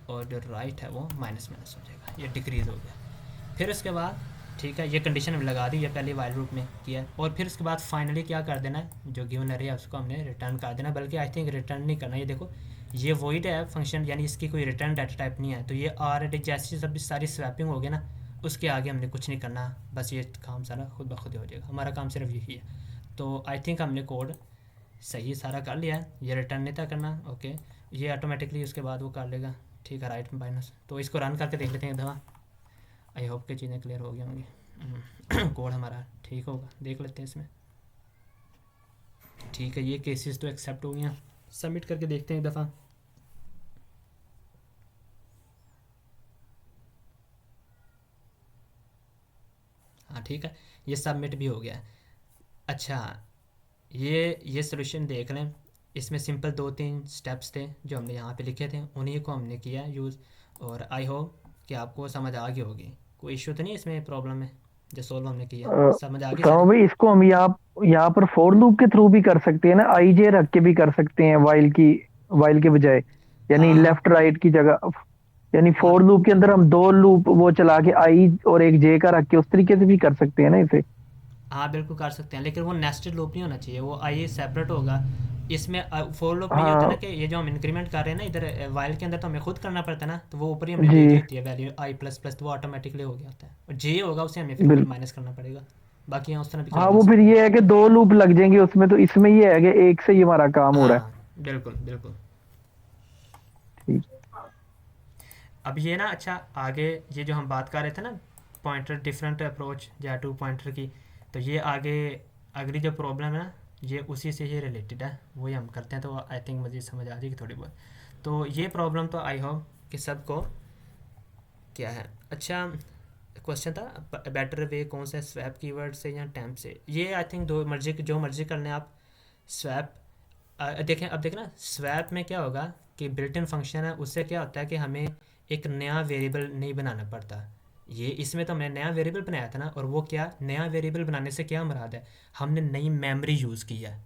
और जो राइट है वो माइनस माइनस हो जाएगा, ये डिक्रीज़ हो गया। फिर उसके बाद ठीक है, ये कंडीशन हमने लगा दी, ये पहले वाइल लूप में किया। और फिर उसके बाद फाइनली क्या कर देना है, जो गिवन एरे है उसको हमने रिटर्न कर देना। बल्कि आई थिंक रिटर्न नहीं करना, ये देखो ये वॉइड है फंक्शन, यानी इसकी कोई रिटर्न डाटा टाइप नहीं है। तो ये ऑलरेडी जैसी सब सारी स्वैपिंग हो गया ना, उसके आगे हमने कुछ नहीं करना, बस ये काम सारा खुद ब खुद हो जाएगा। हमारा काम सिर्फ यही है। तो आई थिंक हमने कोड सही सारा कर लिया है। ये रिटर्न नहीं था करना, ओके, ये ऑटोमेटिकली उसके बाद वो कर लेगा। ठीक है, राइट माइनस। तो इसको रन करके देख लेते हैं एक दफ़ा। आई होप कि चीज़ें क्लियर हो गई होंगी। कोड हमारा ठीक होगा, देख लेते हैं इसमें। ठीक है, ये केसेस तो एक्सेप्ट हो गई हैं। सबमिट करके देखते हैं एक दफ़ा। हाँ ठीक है, ये सबमिट भी हो गया है। अच्छा, ये सोल्यूशन देख लें, इसमें सिंपल 2-3 स्टेप्स थे जो हमने यहाँ पे लिखे थे, उन्हीं को हमने किया यूज़। और आई होप कि आपको समझ आ गई होगी, कोई इशू तो नहीं इसमें, प्रॉब्लम है जो सोल्व हमने किया, समझ आ गई समा सारी। भाई, इसको हम यहाँ पर फोर लूप के थ्रू भी कर सकते हैं ना, आईजे रख के भी कर सकते हैं वाइल के बजाय, यानी हाँ हाँ लेफ्ट राइट की जगह। यानी हाँ फोर लूप के अंदर हम दो लूप वो चला के आई और एक जे का रख के उस तरीके से भी कर सकते हैं ना इसे। हाँ, बिल्कुल कर सकते हैं, लेकिन वो नेस्टेड लूप नहीं होना चाहिए, वो आई सेपरेट होगा। इसमें फोर लूप में ये होता है हाँ ना कि ये जो हम इंक्रीमेंट कर रहे हैं ना इधर वाइल के अंदर, तो हमें खुद करना पड़ता है ना, तो वो ऊपर ही हमने जी दे दी होती है वैल्यू आई प्लस प्लस, तो वो ऑटोमेटिकली हो गया होता है। और जे होगा उसे हमें फिर ऊपर बिल्कुल। माइनस करना पड़ेगा। बाकी यहाँ उस तरह भी हाँ, किया जा वो फिर सकता है। ये है कि दो लूप लग जाएंगे उसमें, तो इसमें ये है कि एक से ही हमारा काम हो रहा है। हाँ बिल्कुल बिल्कुल। ठीक। अब ये ना, अच्छा आगे ये जो हम बात कर रहे थे ना, पॉइंटर डिफरेंट अप्रोच या टू पॉइंटर की, तो ये आगे अगली जो प्रॉब्लम है ना, ये उसी से ही रिलेटेड है, वही हम करते हैं। तो आई थिंक मुझे समझ आ जाएगी थोड़ी बहुत। तो ये प्रॉब्लम तो आई होप कि सबको क्या है। अच्छा, क्वेश्चन था बेटर वे कौन सा, स्वैप कीवर्ड से या टैम्प से। ये आई थिंक दो मर्जी, जो मर्जी कर लें आप। स्वैप देखें, अब देखें ना, स्वैप में क्या होगा कि बिल्ट इन फंक्शन है, उससे क्या होता है कि हमें एक नया वेरिएबल नहीं बनाना पड़ता। ये इसमें तो हमने नया वेरिएबल बनाया था ना, और वो क्या, नया वेरिएबल बनाने से क्या मुराद है, हमने नई मेमोरी यूज़ की है।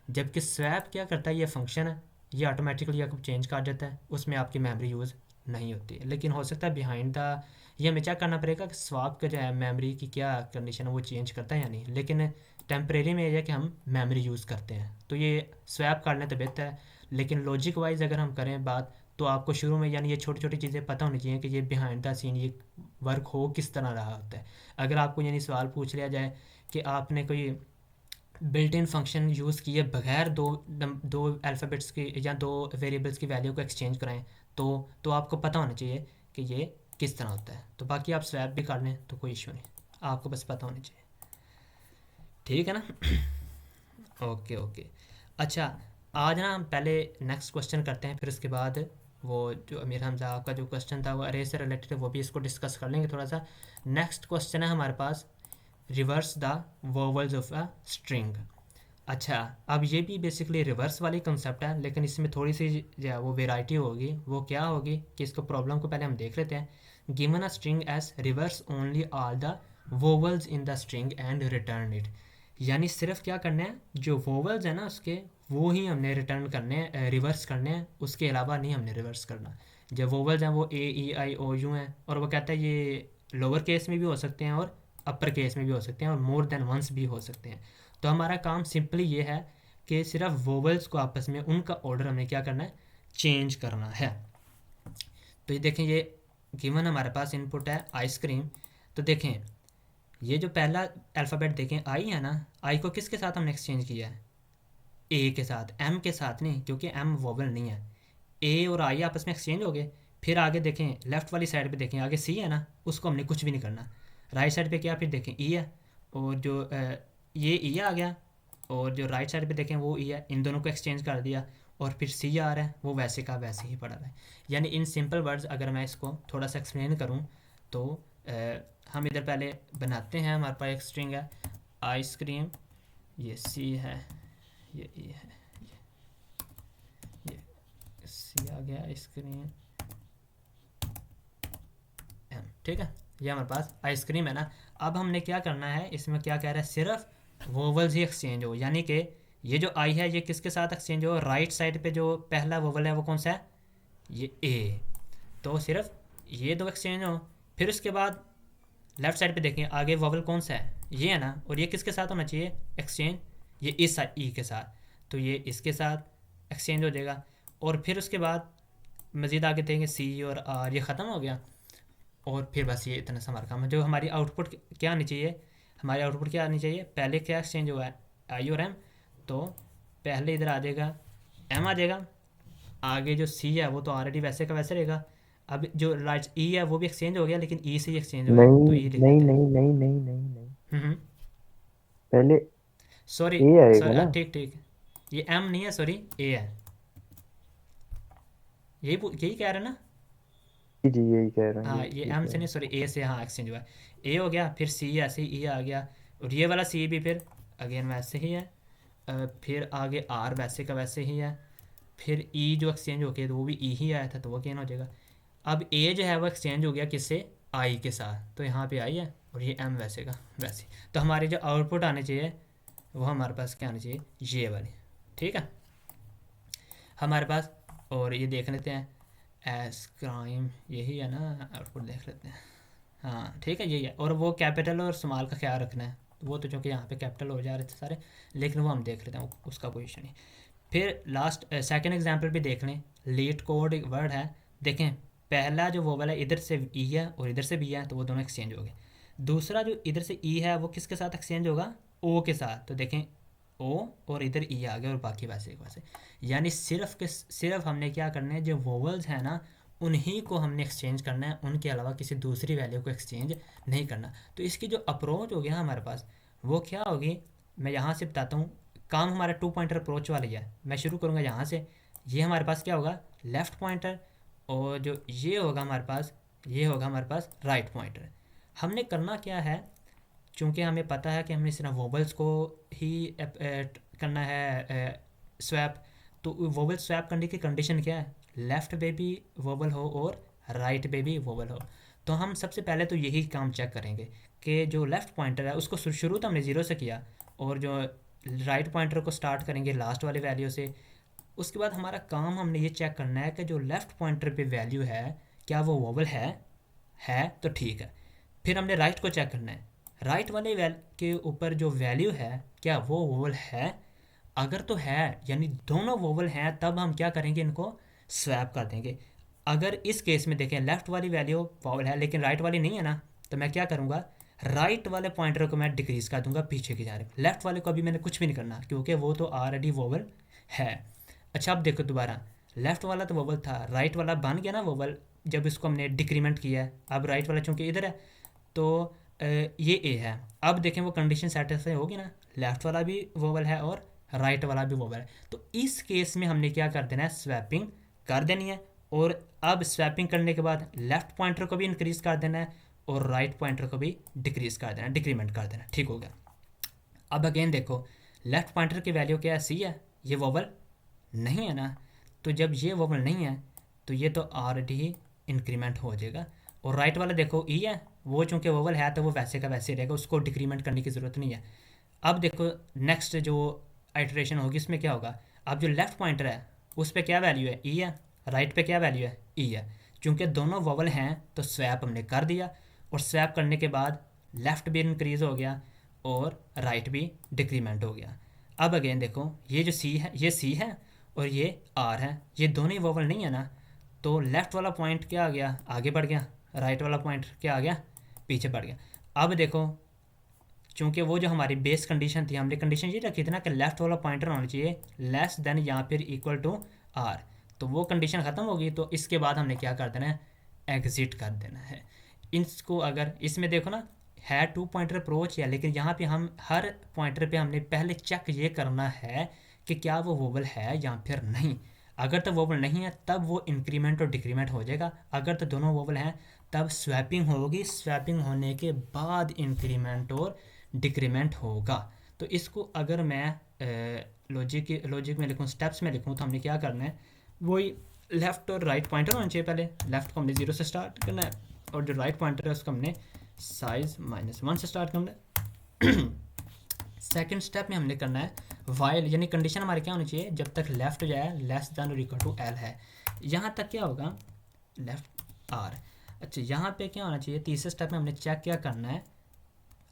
जबकि स्वैप क्या करता है, ये फंक्शन है, ये ऑटोमेटिकली आपको चेंज कर देता है, उसमें आपकी मेमोरी यूज़ नहीं होती है। लेकिन हो सकता है बिहाइंड द ये हमें चेक करना पड़ेगा कि स्वाप का जो है मेमोरी की क्या कंडीशन है, वो चेंज करता है या नहीं। लेकिन टेम्परेरी में ये है कि हम मेमोरी यूज़ करते हैं, तो ये स्वैप कर लें तो बेहतर है। लेकिन लॉजिक वाइज अगर हम करें बात, तो आपको शुरू में यानी ये छोटी छोटी चीज़ें पता होनी चाहिए कि ये बिहाइंड द सीन ये वर्क हो किस तरह रहा होता है। अगर आपको यानी सवाल पूछ लिया जाए कि आपने कोई बिल्ट इन फंक्शन यूज़ किए बगैर दो अल्फ़ाबेट्स की या दो वेरिएबल्स की वैल्यू को एक्सचेंज कराएं, तो आपको पता होना चाहिए कि ये किस तरह होता है। तो बाकी आप स्वैप भी कर लें तो कोई इशू नहीं, आपको बस पता होना चाहिए, ठीक है ना। Okay okay. अच्छा, आज ना हम पहले नेक्स्ट क्वेश्चन करते हैं, फिर उसके बाद वो जो अमीर हमजा आपका जो क्वेश्चन था वो अरे से रिलेटेड है, वो भी इसको डिस्कस कर लेंगे थोड़ा सा। नेक्स्ट क्वेश्चन है हमारे पास, reverse the vowels of a string. अच्छा, अब ये भी बेसिकली रिवर्स वाली कंसेप्ट है, लेकिन इसमें थोड़ी सी जो है वो वेराइटी होगी। वो क्या होगी कि इसको प्रॉब्लम को पहले हम देख लेते हैं। Given a string as reverse only all the vowels in the string and return it. यानी सिर्फ क्या करना है, जो वोवल्स है ना उसके, वो ही हमने रिटर्न करने हैं, रिवर्स करने हैं, उसके अलावा नहीं हमने रिवर्स करना। जब वोवल्स हैं वो A E I O you हैं, और वो कहता है ये लोअर केस में भी हो सकते हैं और अपर केस में भी हो सकते हैं और मोर देन वंस भी हो सकते हैं। तो हमारा काम सिंपली ये है कि सिर्फ वोवल्स को आपस में उनका ऑर्डर हमें क्या करना है, चेंज करना है। तो ये देखें, ये गिवन हमारे पास इनपुट है आइसक्रीम। तो देखें ये जो पहला अल्फ़ाबेट देखें आई है ना, आई को किसके साथ हमने एक्सचेंज किया है, ए के साथ, एम के साथ नहीं, क्योंकि एम वोवल नहीं है। ए और आई आपस में एक्सचेंज हो गए। फिर आगे देखें लेफ़्ट वाली साइड पे देखें, आगे सी है ना, उसको हमने कुछ भी नहीं करना। राइट साइड पे क्या, फिर देखें ई है, और जो ये ई आ गया, और जो राइट साइड पे देखें वो ई है, इन दोनों को एक्सचेंज कर दिया, और फिर सी आ रहा है, वो वैसे का वैसे ही पड़ा रहा है। यानी इन सिंपल वर्ड्स अगर मैं इसको थोड़ा सा एक्सप्लेन करूँ तो हम इधर पहले बनाते हैं, हमारे पास एक स्ट्रिंग है आइसक्रीम, ये सी है, ये ई है, ये सी आ गया, आइसक्रीम एम, ठीक है। ये हमारे पास आइसक्रीम है ना। अब हमने क्या करना है, इसमें क्या कह रहा है, सिर्फ वोवल्स ही एक्सचेंज हो, यानी कि ये जो आई है ये किसके साथ एक्सचेंज हो, राइट साइड पे जो पहला वोवल है वो कौन सा है, ये ए, तो सिर्फ ये दो एक्सचेंज हो। फिर उसके बाद लेफ्ट साइड पे देखें, आगे वोवल कौन सा है, ये है ना, और ये किसके साथ होना चाहिए एक्सचेंज, ये इस ई के साथ, तो ये इसके साथ एक्सचेंज हो जाएगा। और फिर उसके बाद मज़ीद आगे देखेंगे सी और आर, ये ख़त्म हो गया, और फिर बस ये इतना सा हमारा काम है। जो हमारी आउटपुट क्या आनी चाहिए, हमारी आउटपुट क्या आनी चाहिए, पहले क्या एक्सचेंज हुआ है आई और एम, तो पहले इधर आ जाएगा एम आ जाएगा, आगे जो सी है वो तो ऑलरेडी वैसे का वैसे रहेगा। अब जो राइट ई है वो भी एक्सचेंज हो गया, लेकिन ई से ही एक्सचेंज हो गया, नहीं तो ई लिख नहीं देते हैं। नहीं नहीं नहीं नहीं नहीं, हम्म, पहले सॉरी ए आएगा सॉरी, ना। ठीक ठीक, ये एम नहीं है, सॉरी ए है, यही कह रहे हैं ना। जी जी यही कह रहा हूँ, हाँ, यही ये यही एम कह से रहा नहीं, सॉरी ए से, हाँ एक्सचेंज हुआ है, ए हो गया, फिर सी ऐसे ही ई आ गया, और ये वाला सी भी फिर अगेन वैसे ही है, फिर आगे आर वैसे का वैसे ही है, फिर ई जो एक्सचेंज हो गया तो वो भी ई ही आया था, तो वो अगेन हो जाएगा। अब ए जो है वो एक्सचेंज हो गया किससे, आई के साथ, तो यहाँ पे आई है, और ये एम वैसे का वैसे। तो हमारी जो आउटपुट आनी चाहिए वो हमारे पास क्या आनी चाहिए, ये वाली, ठीक है हमारे पास। और ये देख लेते हैं एस क्राइम, यही है ना, आउटपुट देख लेते हैं, हाँ ठीक है यही है। और वो कैपिटल और स्मॉल का ख्याल रखना है, वो तो चूँकि यहाँ पे कैपिटल हो जा रहे थे सारे, लेकिन वो हम देख लेते हैं, उसका कोई इशू नहीं। फिर लास्ट सेकंड एग्जांपल भी देख लें, लीड कोड एक वर्ड है, देखें पहला जो वोवल है इधर से ई है और इधर से बी है, तो वो दोनों एक्सचेंज हो गए। दूसरा जो इधर से ई है वो किसके साथ एक्सचेंज होगा, ओ के साथ, तो देखें ओ और इधर ई आ गया, और बाकी वैसे एक वैसे। यानी सिर्फ हमने क्या करना है, जो वोवल्स हैं ना उन्हीं को हमने एक्सचेंज करना है, उनके अलावा किसी दूसरी वैल्यू को एक्सचेंज नहीं करना। तो इसकी जो अप्रोच हो गया हमारे पास वो क्या होगी, मैं यहाँ से बताता हूँ। काम हमारा 2 पॉइंटर अप्रोच वाली है, मैं शुरू करूँगा यहाँ से। ये हमारे पास क्या होगा, लेफ़्ट पॉइंटर, और जो ये होगा हमारे पास, ये होगा हमारे पास राइट पॉइंटर। हमने करना क्या है, चूँकि हमें पता है कि हमने सिर्फ वोवल्स को ही करना है स्वैप, तो वोवल स्वैप करने की कंडीशन क्या है, लेफ़्ट पे भी वोवल हो और राइट पे भी वोवल हो। तो हम सबसे पहले तो यही काम चेक करेंगे कि जो लेफ़्ट पॉइंटर है उसको शुरू तो हमने ज़ीरो से किया, और जो राइट पॉइंटर को स्टार्ट करेंगे लास्ट वाली वैल्यू से। उसके बाद हमारा काम हमने ये चेक करना है कि जो लेफ़्ट पॉइंटर पे वैल्यू है क्या वो वोवल है तो ठीक है। फिर हमने राइट को चेक करना है, राइट वाले के ऊपर जो वैल्यू है क्या वो वोवल है। अगर तो है यानी दोनों वोवल हैं तब हम क्या करेंगे, इनको स्वैप कर देंगे। अगर इस केस में देखें लेफ़्ट वाली वैल्यू वोवल है लेकिन राइट वाली नहीं है ना, तो मैं क्या करूँगा, राइट वाले पॉइंटर को मैं डिक्रीज़ कर दूंगा पीछे की जाने। लेफ़्ट वाले को अभी मैंने कुछ भी नहीं करना क्योंकि वो तो ऑलरेडी वोवल है। अच्छा अब देखो दोबारा, लेफ़्ट वाला तो वोवल था, राइट वाला बन गया ना वोवल जब इसको हमने डिक्रीमेंट किया है। अब राइट वाला चूँकि इधर है तो ये ए है। अब देखें वो कंडीशन सेटिस्फाई होगी ना, लेफ़्ट वाला भी वोवल है और राइट वाला भी वोवल है। तो इस केस में हमने क्या कर देना है, स्वैपिंग कर देनी है। और अब स्वैपिंग करने के बाद लेफ़्ट पॉइंटर को भी इंक्रीज़ कर देना है और राइट पॉइंटर को भी डिक्रीज़ कर देना, डिक्रीमेंट कर देना। ठीक हो गया। अब अगेन देखो लेफ़्ट पॉइंटर की वैल्यू क्या है, सी है, ये वोवल नहीं है ना। तो जब ये वोवल नहीं है तो ये तो ऑलरेडी ही इंक्रीमेंट हो जाएगा। और राइट वाला देखो ई है, वो चूँकि वोवल है तो वो वैसे का वैसे रहेगा, उसको डिक्रीमेंट करने की ज़रूरत नहीं है। अब देखो नेक्स्ट जो आइटरेशन होगी इसमें क्या होगा, अब जो लेफ़्ट पॉइंटर है उस पर क्या वैल्यू है, ई है, राइट पे क्या वैल्यू है, ई है। चूँकि दोनों वोवल हैं तो स्वैप हमने कर दिया और स्वैप करने के बाद लेफ़्ट भी इंक्रीज़ हो गया और राइट भी डिक्रीमेंट हो गया। अब अगेन देखो ये जो सी है, ये सी है और ये आर है, ये दोनों ही वोवल नहीं है ना। तो लेफ़्ट वाला पॉइंट क्या आ गया, आगे बढ़ गया, राइट वाला पॉइंट क्या आ गया, पीछे बढ़ गया। अब देखो चूँकि वो जो हमारी बेस कंडीशन थी, हमने कंडीशन ये रखी थी ना कि लेफ़्ट वाला पॉइंटर होना चाहिए लेस देन या फिर इक्वल टू आर, तो वो कंडीशन ख़त्म होगी। तो इसके बाद हमने क्या कर देना है, एग्ज़िट कर देना है इसको। अगर इसमें देखो ना है 2 पॉइंटर अप्रोच है, लेकिन यहाँ पे हम हर पॉइंटर पे हमने पहले चेक ये करना है कि क्या वो वोवल है या फिर नहीं। अगर तो वोवल नहीं है तब वो इंक्रीमेंट और डिक्रीमेंट हो जाएगा, अगर तो दोनों वोवल हैं तब स्वैपिंग होगी, स्वैपिंग होने के बाद इंक्रीमेंट और डिक्रीमेंट होगा। तो इसको अगर मैं लॉजिक में लिखूँ, स्टेप्स में लिखूँ, तो हमने क्या करना है, वही लेफ़्ट और राइट पॉइंटर होना चाहिए। पहले लेफ़्ट को हमने 0 से स्टार्ट करना है और जो राइट पॉइंटर है उसको हमने साइज़ -1 से स्टार्ट करना है। सेकंड स्टेप में हमने करना है वाइल, यानी कंडीशन हमारी क्या होनी चाहिए, जब तक लेफ़्ट जो है लेस दैन और इक्वल टू एल है, यहाँ तक क्या होगा लेफ़्ट आर। अच्छा यहाँ पे क्या होना चाहिए, तीसरे स्टेप में हमने चेक क्या करना है,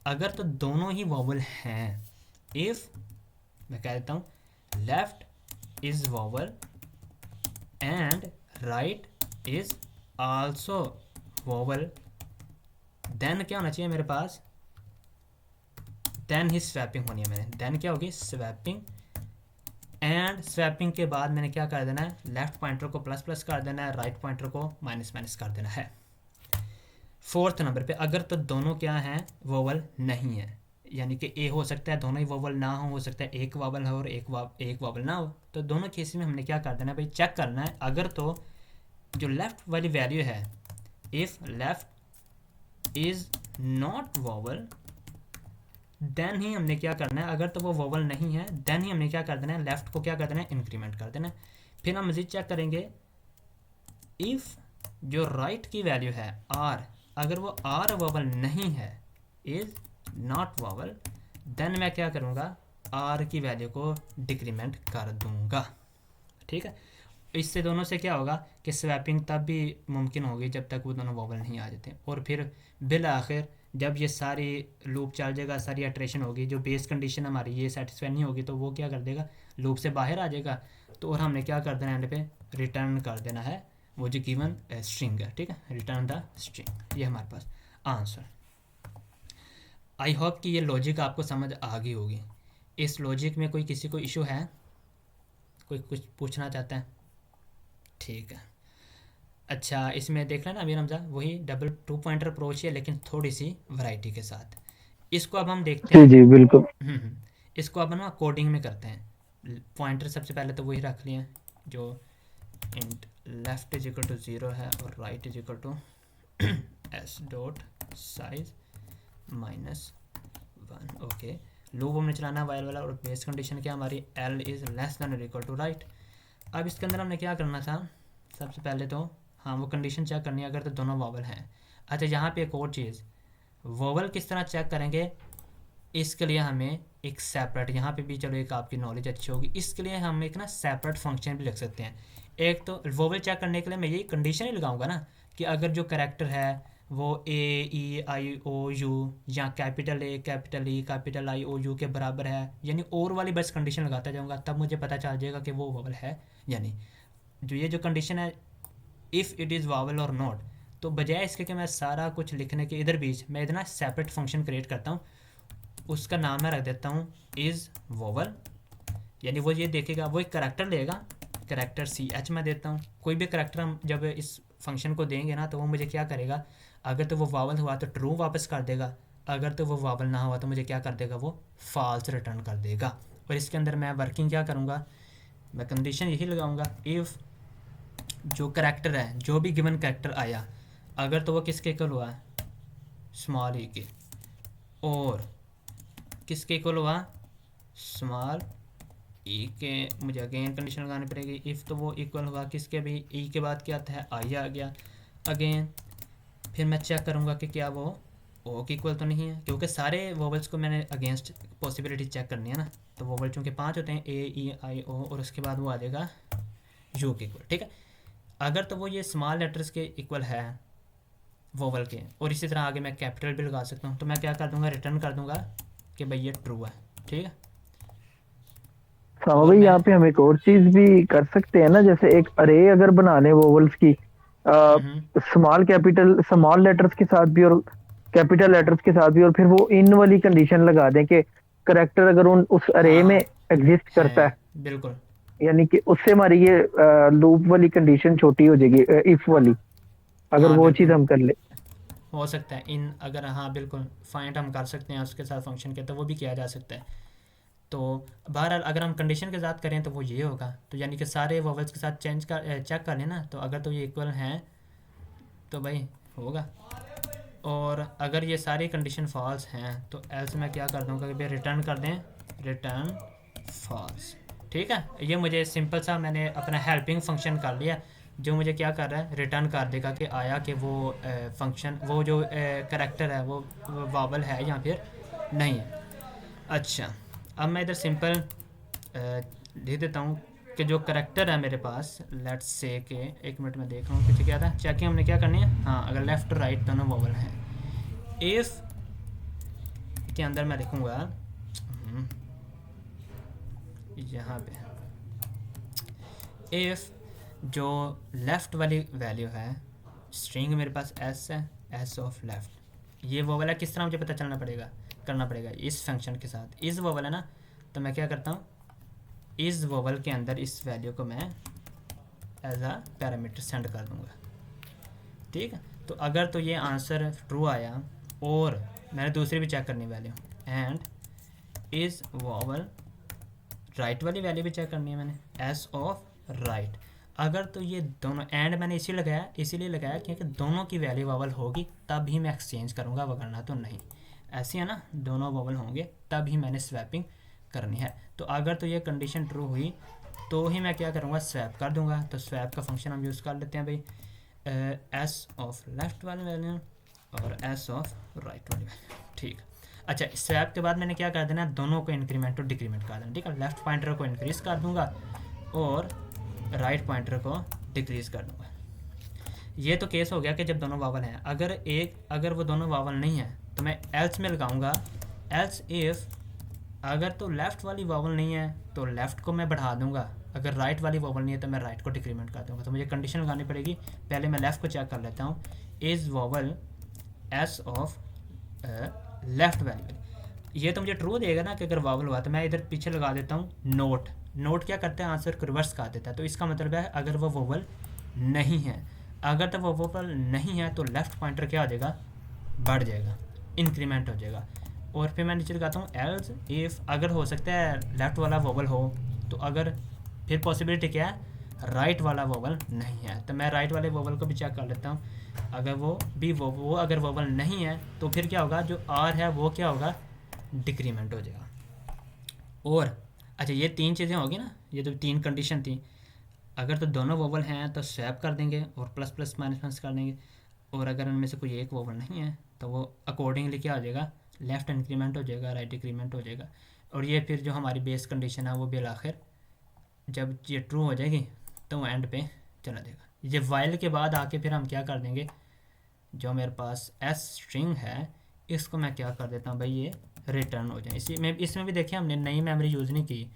अगर तो दोनों ही वोवल हैं, इफ़ मैं कह देता हूँ left is vowel and right is also vowel, then क्या होना चाहिए मेरे पास, देन ही स्वैपिंग होनी है। मैंने देन क्या होगी, स्वैपिंग। एंड स्वैपिंग के बाद मैंने क्या कर देना है, लेफ़्ट पॉइंटर को प्लस प्लस कर देना है, राइट पॉइंटर को माइनस माइनस कर देना है। फोर्थ नंबर पे अगर तो दोनों क्या हैं, वोवल नहीं है, यानी कि ए हो सकता है दोनों ही वोवल ना हो सकता है एक वोवल हो और एक वोवल ना हो, तो दोनों केस में हमने क्या कर देना है भाई, चेक करना है। अगर तो जो लेफ़्ट वाली वैल्यू है, if left is not vowel, then ही हमने क्या करना है, अगर तो वो वोवल नहीं है देन ही हमने क्या कर देना है, लेफ़्ट को क्या कर देना है, इंक्रीमेंट कर देना है। फिर हम मज़ीद चेक करेंगे, इफ़ जो राइट की वैल्यू है आर, अगर वो आर वोवल नहीं है, इज़ नॉट वोवल, देन मैं क्या करूँगा, आर की वैल्यू को डिक्रीमेंट कर दूँगा। ठीक है, इससे दोनों से क्या होगा कि स्वैपिंग तब भी मुमकिन होगी जब तक वो दोनों वोवल नहीं आ जाते। और फिर बिल आखिर जब ये सारी लूप चल जाएगा, सारी अट्रेशन होगी, जो बेस कंडीशन हमारी ये सेटिस्फाई नहीं होगी तो वो क्या कर देगा, लूप से बाहर आ जाएगा। तो और हमने क्या कर देना, एंड पे रिटर्न कर देना है वो जो गिवन स्ट्रिंग है। ठीक है, रिटर्न द स्ट्रिंग, ये हमारे पास आंसर। आई होप कि ये लॉजिक आपको समझ आ गई होगी। इस लॉजिक में कोई किसी को इशू है, कोई कुछ पूछना चाहता है? ठीक है, अच्छा इसमें देख लेना अभी रमज़ा, वही डबल 2 पॉइंटर अप्रोच है लेकिन थोड़ी सी वैरायटी के साथ। इसको अब हम देखते जी हैं। जी बिल्कुल। इसको अब ना कोडिंग में करते हैं। पॉइंटर सबसे पहले तो वही रख लिए जो int left is equal to 0 है और right is equal to s dot size -1। Okay, loop हमने चलाना वाइल वाला और बेस कंडीशन क्या हमारी, एल इज़ लेस दैन और इक्वल टू राइट। अब इसके अंदर हमने क्या करना था, सबसे पहले तो हाँ वो कंडीशन चेक करनी है अगर तो दोनों वोवल हैं। अच्छा यहाँ पे एक और चीज़, वोवल किस तरह चेक करेंगे, इसके लिए हमें एक सेपरेट, यहाँ पे भी चलो एक आपकी नॉलेज अच्छी होगी, इसके लिए हम एक ना सेपरेट फंक्शन भी लिख सकते हैं। एक तो वोवल चेक करने के लिए मैं यही कंडीशन ही लगाऊंगा ना कि अगर जो करेक्टर है वो A E I O U या capital A capital E capital I O U के बराबर है, यानी और वाली बस कंडीशन लगाता जाऊंगा, तब मुझे पता चल जाएगा कि वो वोवल है या नहीं। जो ये जो कंडीशन है इफ़ इट इज़ वावल और नॉट, तो बजाय इसके कि मैं सारा कुछ लिखने के इधर बीच मैं इधर ना सेपरेट फंक्शन क्रिएट करता हूँ, उसका नाम मैं रख देता हूँ इज़ वोवल, यानी वो ये देखेगा, वो एक करेक्टर लेगा, करेक्टर सी एच मैं देता हूँ। कोई भी करेक्टर हम जब इस फंक्शन को देंगे ना तो वो मुझे क्या करेगा, अगर तो वो वावल हुआ तो ट्रू वापस कर देगा, अगर तो वो वावल ना हुआ तो मुझे क्या कर देगा, वो फॉल्स रिटर्न कर देगा। और इसके अंदर मैं वर्किंग क्या करूँगा, मैं कंडीशन यही लगाऊंगा इफ़ जो करेक्टर है, जो भी गिवन करेक्टर आया, अगर तो वो किसके इक्वल हुआ, स्मॉल ई के, और किसके इक्वल हुआ, स्मॉल ई के, मुझे अगेन कंडीशन लगानी पड़ेगी इफ़, तो वो इक्वल हुआ किसके, भी ई के बाद क्या आता है, आई आ गया अगेन। फिर मैं चेक करूँगा कि क्या वो ओ के इक्वल तो नहीं है, क्योंकि सारे वोवल्स को मैंने अगेंस्ट पॉसिबिलिटी चेक करनी है ना, तो वोवल चूँकि 5 होते हैं, ए ई आई ओ, और उसके बाद वो आ जाएगा यू के इक्वल, ठीक है। अगर तो वो ये स्मॉल लेटर्स के इक्वल है वोवल के, और इसी तरह आगे मैं कैपिटल भी लगा सकता हूँ, तो मैं क्या कर दूँगा, रिटर्न कर दूँगा कि भाई ये ट्रू है, ठीक है। सामा और भाई मैं यहाँ पे हम एक और चीज भी कर सकते हैं ना, जैसे एक अरे अगर बनाने वोवल्स की हम्म, स्मॉल लेटर्स के साथ भी और कैपिटल लेटर्स के साथ भी, और फिर वो इन वाली कंडीशन लगा दें कि करेक्टर अगर उन उस अरे में हाँ एग्जिस्ट करता है, है बिल्कुल। यानी कि उससे हमारी ये लूप वाली कंडीशन छोटी हो जाएगी, इफ वाली, अगर हाँ वो चीज बिल्कुल हम कर ले। हो सकता है इन, अगर हाँ बिल्कुल फाइंड हम कर सकते हैं उसके साथ फंक्शन के, तो वो भी किया जा सकता है। तो बहरहाल अगर हम कंडीशन के साथ करें तो वो ये होगा, तो यानी कि सारे वोवल्स के साथ चेक कर लेना, तो अगर तो ये इक्वल हैं तो भाई होगा, और अगर ये सारी कंडीशन फॉल्स हैं तो एल्स मैं क्या कर दूंगा कि भाई रिटर्न कर दें, रिटर्न फॉल्स, ठीक है। ये मुझे सिंपल सा मैंने अपना हेल्पिंग फंक्शन कर लिया, जो मुझे क्या कर रहा है, रिटर्न कर देगा कि आया कि वो फंक्शन, वो जो करेक्टर है वो वावल है या फिर नहीं है। अच्छा, अब मैं इधर सिंपल लिख देता हूँ कि जो करेक्टर है मेरे पास, लेट्स से के, एक मिनट में देख रहा हूँ पीछे क्या था, चेकिंग हमने क्या करनी है, हाँ अगर लेफ़्ट राइट दोनों वोवल हैं, इफ़ के अंदर मैं लिखूँगा यहाँ पे, इफ़ जो लेफ़्ट वाली वैल्यू है, स्ट्रिंग मेरे पास एस है, एस ऑफ लेफ़्ट, ये वोवल है, किस तरह मुझे पता चलना पड़ेगा, करना पड़ेगा इस फंक्शन के साथ, इस वोवल है ना, तो मैं क्या करता हूँ, इस वोवल के अंदर इस वैल्यू को मैं एज आ पैरामीटर सेंड कर दूंगा, ठीक है। तो अगर तो ये आंसर ट्रू आया, और मैंने दूसरी भी चेक करनी value, and is vowel, right वाली वैल्यू भी चेक करनी है मैंने, एस ऑफ राइट, अगर तो ये दोनों, एंड मैंने इसीलिए लगाया क्योंकि दोनों की वैल्यू वोवल होगी तब ही मैं एक्सचेंज करूँगा, वगरना तो नहीं। ऐसे है ना, दोनों वोवल होंगे तब ही मैंने स्वैपिंग करनी है। तो अगर तो ये कंडीशन ट्रू हुई तो ही मैं क्या करूँगा, स्वैप कर दूंगा। तो स्वैप का फंक्शन हम यूज़ कर लेते हैं भाई, एस ऑफ लेफ़्ट वाली वैल्यू और एस ऑफ राइट वाली वैल्यू, ठीक। अच्छा, स्वैप के बाद मैंने क्या कर देना, दोनों को इंक्रीमेंट और डिक्रीमेंट कर देना, ठीक है। लेफ़्ट पॉइंटर को इंक्रीज़ कर दूंगा और राइट पॉइंटर को डिक्रीज़ कर दूंगा। ये तो केस हो गया कि जब दोनों वावल हैं। अगर वो दोनों वावल नहीं है तो मैं एल्स में लगाऊंगा, एल्स इफ़ अगर तो लेफ़्ट वाली वावल नहीं है तो लेफ़्ट को मैं बढ़ा दूंगा, अगर राइट वाली वावल नहीं है तो मैं राइट को डिक्रीमेंट कर दूंगा। तो मुझे कंडीशन लगानी पड़ेगी, पहले मैं लेफ़्ट को चेक कर लेता हूँ, is vowel S of left value, ये तो मुझे ट्रू देगा ना कि अगर वावल हुआ, तो मैं इधर पीछे लगा देता हूँ नोट। नोट क्या करता है, आंसर को रिवर्स कर देता है, तो इसका मतलब है अगर वो वोवल नहीं है, अगर तो वो वोवल नहीं है तो लेफ़्ट पॉइंटर क्या हो जाएगा, बढ़ जाएगा, इंक्रीमेंट हो जाएगा। और फिर मैं नीचे लगाता हूँ एल्स इफ़, अगर हो सकता है लेफ़्ट वाला वोवल हो, तो अगर फिर पॉसिबिलिटी क्या है, राइट वाला वोवल नहीं है, तो मैं राइट वाले वोवल को भी चेक कर लेता हूँ, अगर वो अगर वोवल नहीं है तो फिर क्या होगा, जो आर है वो क्या होगा, डिक्रीमेंट हो जाएगा। और अच्छा, ये 3 चीज़ें होगी ना, ये तो 3 कंडीशन थी। अगर तो दोनों वोवल हैं तो स्वैप कर देंगे और प्लस प्लस माइनस माइनस कर देंगे, और अगर उनमें से कोई एक वोवल नहीं है तो वो अकॉर्डिंगली क्या हो जाएगा, लेफ़्ट इंक्रीमेंट हो जाएगा, राइट डिक्रीमेंट हो जाएगा। और ये फिर जो हमारी बेस कंडीशन है वो बिल आखिर जब ये ट्रू हो जाएगी तो एंड पे चला जाएगा। ये वाइल के बाद आके फिर हम क्या कर देंगे, जो मेरे पास एस स्ट्रिंग है इसको मैं क्या कर देता हूँ भाई, ये रिटर्न हो जाए। इसमें भी देखिए हमने नई मेमोरी यूज़ नहीं की,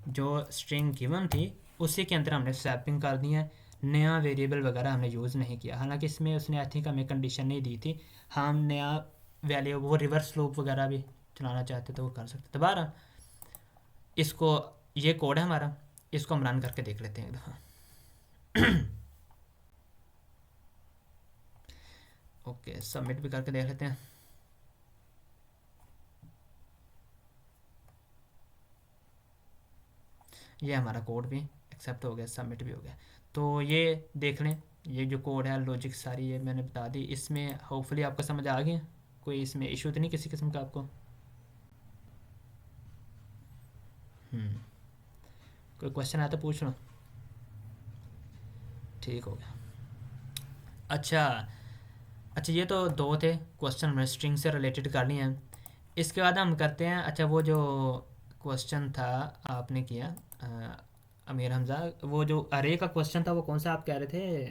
जो स्ट्रिंग गिवन थी उसी के अंदर हमने स्वैपिंग कर दी है, नया वेरिएबल वगैरह हमने यूज़ नहीं किया। हालांकि इसमें उसने आई थिंक हमें कंडीशन नहीं दी थी, हम नया वैल्यू वो रिवर्स लूप वगैरह भी चलाना चाहते तो वो कर सकते। दोबारा इसको, ये कोड है हमारा, इसको हम रन करके देख लेते हैं एक दफ़ा। ओके, सबमिट भी करके देख लेते हैं। ये हमारा कोड भी एक्सेप्ट हो गया, सबमिट भी हो गया। तो ये देख लें, ये जो कोड है लॉजिक सारी ये मैंने बता दी। इसमें होपफुली आपको समझ आ गया, कोई इसमें इशू तो नहीं किसी किस्म का आपको? कोई क्वेश्चन आया तो पूछ लो। ठीक हो गया। अच्छा अच्छा, ये तो दो थे क्वेश्चन हमने स्ट्रिंग से रिलेटेड कर लिए हैं। इसके बाद हम करते हैं, अच्छा वो जो क्वेश्चन था आपने किया अमीर हमजा, वो जो अरे का क्वेश्चन था वो कौन सा आप कह रहे थे,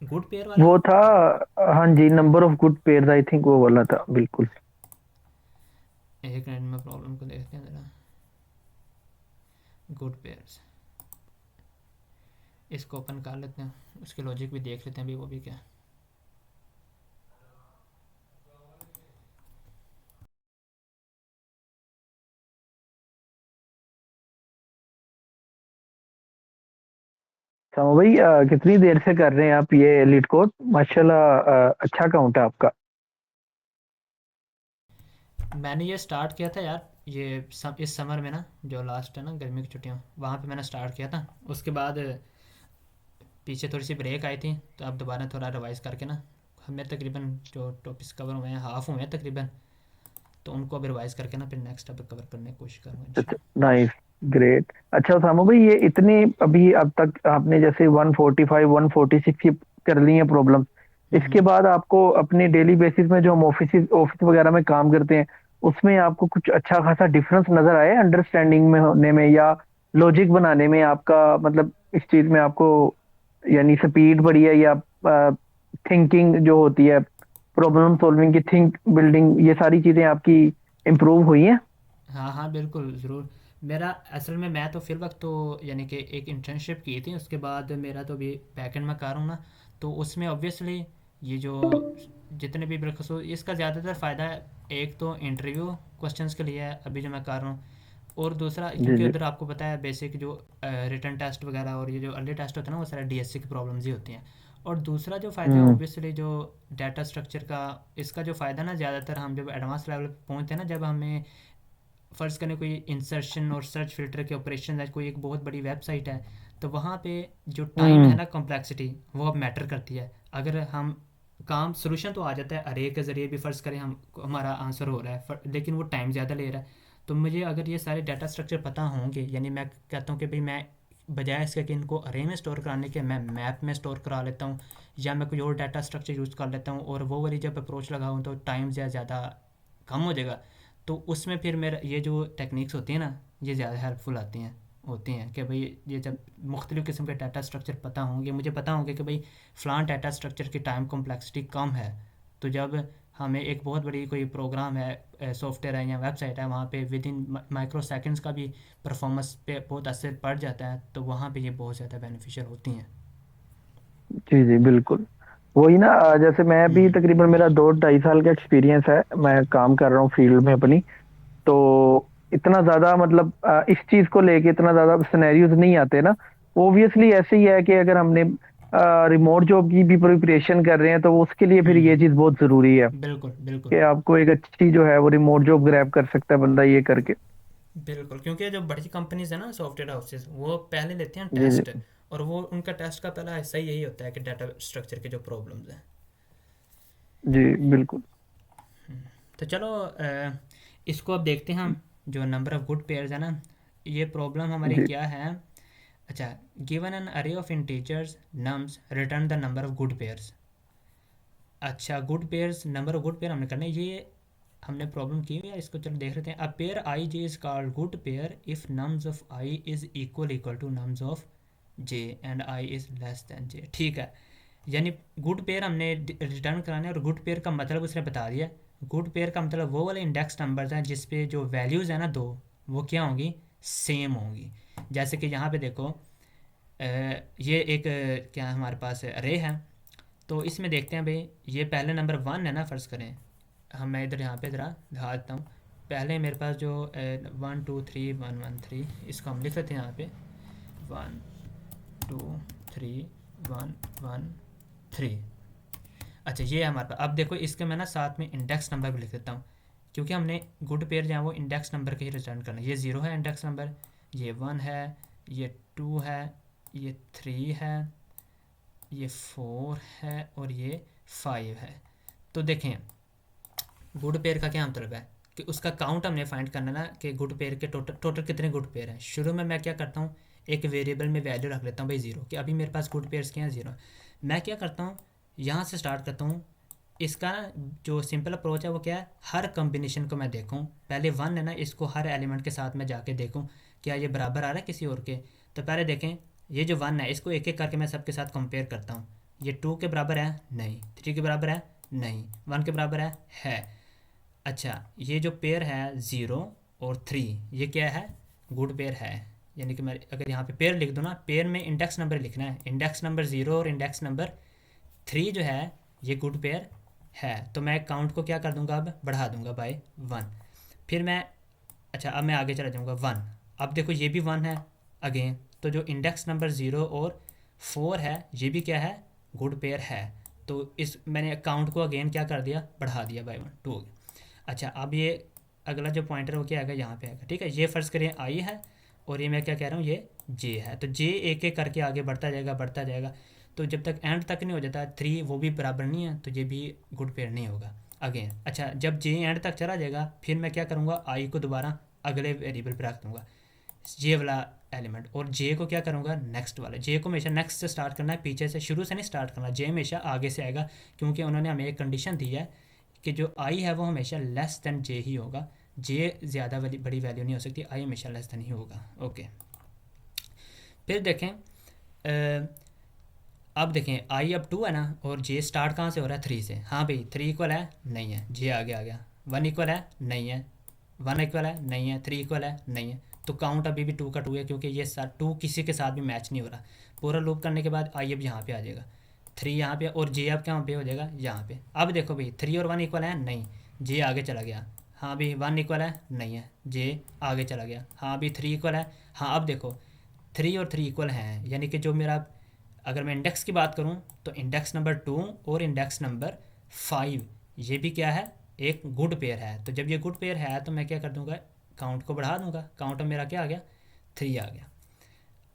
गुड पेयर वाला? वो था, हाँ जी, number of good pairs, I think वो वाला था, बिल्कुल। एक मिनट में प्रॉब्लम को देखते हैं ज़रा। गुड पेयर्स, इसको ओपन कर लेते हैं, उसके लॉजिक भी देख लेते हैं भी वो भी क्या है। सामा भाई, कितनी देर से कर रहे हैं आप ये लीड कोड? माशाल्लाह, अच्छा काउंट है आपका। मैंने ये स्टार्ट किया था यार, ये इस समर में ना, जो लास्ट है ना गर्मी की छुट्टियाँ, वहाँ पे मैंने स्टार्ट किया था। उसके बाद पीछे थोड़ी सी ब्रेक आई थी, तो अब दोबारा थोड़ा रिवाइज़ करके ना, हमें तकरीबन जो टॉपिक्स कवर हुए हैं हाफ हुए हैं तकरीबन, तो उनको अब रिवाइज़ करके ना फिर नेक्स्ट टॉपिक कवर करने की कोशिश करूँगा अच्छा, इंशाल्लाह। Nice, great. अच्छा सामा भाई, ये इतने अभी अब तक आपने जैसे 145 146 की कर ली है प्रॉब्लम, इसके हम्म। बाद आपको अपने डेली बेसिस में जो हम ऑफिस ऑफिस वगैरह में काम करते हैं, उसमें आपको कुछ अच्छा खासा डिफरेंस नजर आया अंडरस्टैंडिंग में होने में, या लॉजिक बनाने में आपका, मतलब इस चीज में आपको, यानी स्पीड बढ़ी है, या थिंकिंग जो होती है, प्रॉब्लम सॉल्विंग की थिंक बिल्डिंग, ये सारी चीजें आपकी इम्प्रूव हुई हैं? हाँ हाँ बिल्कुल ज़रूर। मेरा असल में मैं तो फिल वक्त तो यानी कि एक इंटर्नशिप की थी, उसके बाद मेरा तो अभी बैकएंड में कर रहा हूँ ना, तो उसमें ऑब्वियसली ये जो जितने भी बिलखसूस इसका ज़्यादातर फ़ायदा एक तो इंटरव्यू क्वेश्चंस के लिए है अभी जो मैं कर रहा हूँ, और दूसरा जी क्योंकि जी। उधर आपको पता है बेसिक जो रिटन टेस्ट वगैरह और ये जो अर्ली टेस्ट होता है ना वो सारे डीएससी की प्रॉब्लम्स ही होती हैं। और दूसरा जो फ़ायदा है हम्म। ऑब्वियसली जो डाटा स्ट्रक्चर का, इसका जो फ़ायदा ना ज़्यादातर हम जब एडवांस लेवल पे पहुँचते हैं ना, जब हमें फ़र्ज़ करें कोई इंसर्शन और सर्च फिल्टर के ऑपरेशन है, कोई एक बहुत बड़ी वेबसाइट है, तो वहाँ पे जो टाइम है हम्म। ना, कॉम्प्लेक्सिटी वो अब मैटर करती है। अगर हम काम सोल्यूशन तो आ जाता है अरे के ज़रिए भी, फ़र्ज़ करें हम हमारा आंसर हो रहा है लेकिन वो टाइम ज़्यादा ले रहा है। तो मुझे अगर ये सारे डाटा स्ट्रक्चर पता होंगे, यानी मैं कहता हूँ कि भाई मैं बजाय इसके कि इनको अरे में स्टोर कराने के मैं मैप में स्टोर करा लेता हूँ, या मैं कोई और डाटा स्ट्रक्चर यूज़ कर लेता हूँ और वो वाली जब अप्रोच लगाऊँ तो टाइम ज़्यादा कम हो जाएगा। तो उसमें फिर मेरा ये जो टेक्निक्स होती हैं ना, ये ज़्यादा हेल्पफुल आती हैं होती हैं कि भाई ये जब मुख्तलिफ़ किस्म के डाटा स्ट्रक्चर पता होंगे, मुझे पता होंगे कि भाई फ़लाँ डाटा स्ट्रक्चर की टाइम कॉम्प्लेक्सिटी कम है, तो जब हमें एक बहुत बड़ी कोई प्रोग्राम है, सॉफ्टवेयर है या वेबसाइट है, वहाँ पे विद इन माइक्रो सेकेंड्स का भी परफॉर्मेंस पे बहुत असर पड़ जाता है, तो वहाँ पे ये बहुत ज़्यादा बेनिफिशियल होती हैं। जी जी, बिल्कुल। वही ना, जैसे मैं भी हम्म। तकरीबन, मेरा 2 ढाई साल का एक्सपीरियंस है, मैं काम कर रहा हूँ फील्ड में अपनी। तो इतना ज्यादा मतलब इस चीज को लेके इतना ज्यादा सिनेरियोज नहीं आते ना। ऑब्वियसली ऐसे ही है कि अगर हमने रिमोट जॉब की भी प्रिपरेशन कर रहे हैं, तो उसके लिए फिर ये चीज बहुत जरूरी है बिल्कुल बिल्कुल। कि आपको एक अच्छी जो है वो रिमोट जॉब ग्रैब कर सकता है बंदा ये करके। बिल्कुल, क्योंकि जो बड़ी कंपनीज है ना सॉफ्टवेयर हाउसेज, वो पहले लेते हैं जी टेस्ट, जी। और वो उनका टेस्ट का पहला हिस्सा यही होता है कि डाटा स्ट्रक्चर के जो प्रॉब्लम्स हैं। जी बिल्कुल। तो चलो इसको अब देखते हैं हम, जो नंबर ऑफ गुड पेयर्स है ना, ये प्रॉब्लम हमारी जी क्या है। अच्छा, given an array of integers nums return the number of good pairs. अच्छा, good pairs, number of good pair हमने करना है, ये हमने प्रॉब्लम की हुई है, इसको चलो देख लेते हैं। A pair i j is called good pair if nums of i is equal to nums of j and i is less than j. ठीक है, यानी गुड पेयर हमने रिटर्न कराना है और गुड पेयर का मतलब उसने बता दिया। गुड पेयर का मतलब वो वाले इंडेक्स नंबर्स हैं जिस पे जो वैल्यूज़ हैं ना दो, वो क्या होंगी, सेम होंगी। जैसे कि यहाँ पे देखो ये एक क्या हमारे पास अरे है, तो इसमें देखते हैं भाई, ये पहले नंबर 1 है ना, फ़र्ज़ करें मैं इधर यहाँ पे ज़रा दिखा देता हूँ। पहले मेरे पास जो 1 2 3 1 1 3, इसको हम लिख लेते हैं यहाँ पे 1 2 3 1 1 3। अच्छा ये है हमारे पास। अब देखो इसके मैं ना साथ में इंडेक्स नंबर भी लिख देता हूँ, क्योंकि हमने गुड पेयर जो है वो इंडेक्स नंबर के ही रिटर्न करना है। ये 0 है इंडेक्स नंबर, ये 1 है, ये 2 है, ये 3 है, ये 4 है और ये 5 है। तो देखें गुड पेयर का क्या मतलब है कि उसका काउंट हमने फाइंड करना ना, कि गुड पेयर के टोटल कितने गुड पेयर हैं। शुरू में मैं क्या करता हूँ, एक वेरिएबल में वैल्यू रख लेता हूँ भाई 0, कि अभी मेरे पास गुड पेयर्स क्या हैं 0। मैं क्या करता हूँ, यहाँ से स्टार्ट करता हूँ। इसका ना जो सिंपल अप्रोच है वो क्या है, हर कम्बिनेशन को मैं देखूँ। पहले 1 है ना, इसको हर एलिमेंट के साथ मैं जाके देखूँ क्या ये बराबर आ रहा है किसी और के। तो पहले देखें ये जो 1 है इसको एक एक करके मैं सबके साथ कंपेयर करता हूँ। ये 2 के बराबर है नहीं, 3 के बराबर है नहीं, 1 के बराबर है। अच्छा ये जो पेयर है 0 और 3, ये क्या है, गुड पेयर है। यानी कि मैं अगर यहाँ पे पेयर लिख दूँ ना, पेयर में इंडेक्स नंबर लिखना है, इंडेक्स नंबर 0 और इंडेक्स नंबर 3 जो है ये गुड पेयर है। तो मैं काउंट को क्या कर दूंगा, अब बढ़ा दूंगा बाय 1। फिर मैं, अच्छा अब मैं आगे चला जाऊंगा 1। अब देखो ये भी 1 है अगेन, तो जो इंडेक्स नंबर 0 और 4 है ये भी क्या है, गुड पेयर है। तो इस मैंने काउंट को अगेन क्या कर दिया, बढ़ा दिया बाय 1, 2 हो गया। अच्छा अब ये अगला जो पॉइंटर है वो क्या आएगा, यहाँ पे आएगा। ठीक है, ये फ़र्ज़ करिए आई है और ये मैं क्या कह रहा हूँ, ये जे है। तो जे एक एक करके आगे बढ़ता जाएगा बढ़ता जाएगा, तो जब तक एंड तक नहीं हो जाता 3 वो भी बराबर नहीं है, तो ये भी गुड पेयर नहीं होगा अगेन। अच्छा जब जे एंड तक चला जाएगा फिर मैं क्या करूँगा, आई को दोबारा अगले वेरिएबल पर रख दूँगा, जे वाला एलिमेंट, और जे को क्या करूँगा, नेक्स्ट वाला। जे को हमेशा नेक्स्ट से स्टार्ट करना है, पीछे से शुरू से नहीं स्टार्ट करना। जे हमेशा आगे से आएगा, क्योंकि उन्होंने हमें एक कंडीशन दी है कि जो आई है वो हमेशा लेस दैन जे ही होगा। जे ज़्यादा बड़ी वैल्यू नहीं हो सकती, आई हमेशा लेस दैन ही होगा। ओके, फिर देखें अब देखें आई अब 2 है ना, और जे स्टार्ट कहाँ से हो रहा है, 3 से। हाँ भाई 3 इक्वल है नहीं है, जे आगे आ गया। 1 इक्वल है नहीं है, 1 इक्वल है नहीं है, 3 इक्वल है नहीं है। तो काउंट अभी भी 2 का 2 है, क्योंकि ये 2 किसी के साथ भी मैच नहीं हो रहा। पूरा लूप करने के बाद आई अब यहाँ पे आ जाएगा 3 यहाँ पे, और जे अब कहाँ पे हो जाएगा, यहाँ पे। अब देखो भाई 3 और 1 इक्वल है नहीं, जे आगे चला गया। हाँ भाई 1 इक्वल है नहीं है, जे आगे चला गया। हाँ भाई 3 इक्वल है। हाँ अब देखो 3 और 3 इक्वल हैं, यानी कि जो मेरा, अगर मैं इंडेक्स की बात करूं तो इंडेक्स नंबर 2 और इंडेक्स नंबर 5 ये भी क्या है, एक गुड पेयर है। तो जब ये गुड पेयर है तो मैं क्या कर दूंगा, काउंट को बढ़ा दूंगा। काउंट मेरा क्या आ गया, 3 आ गया।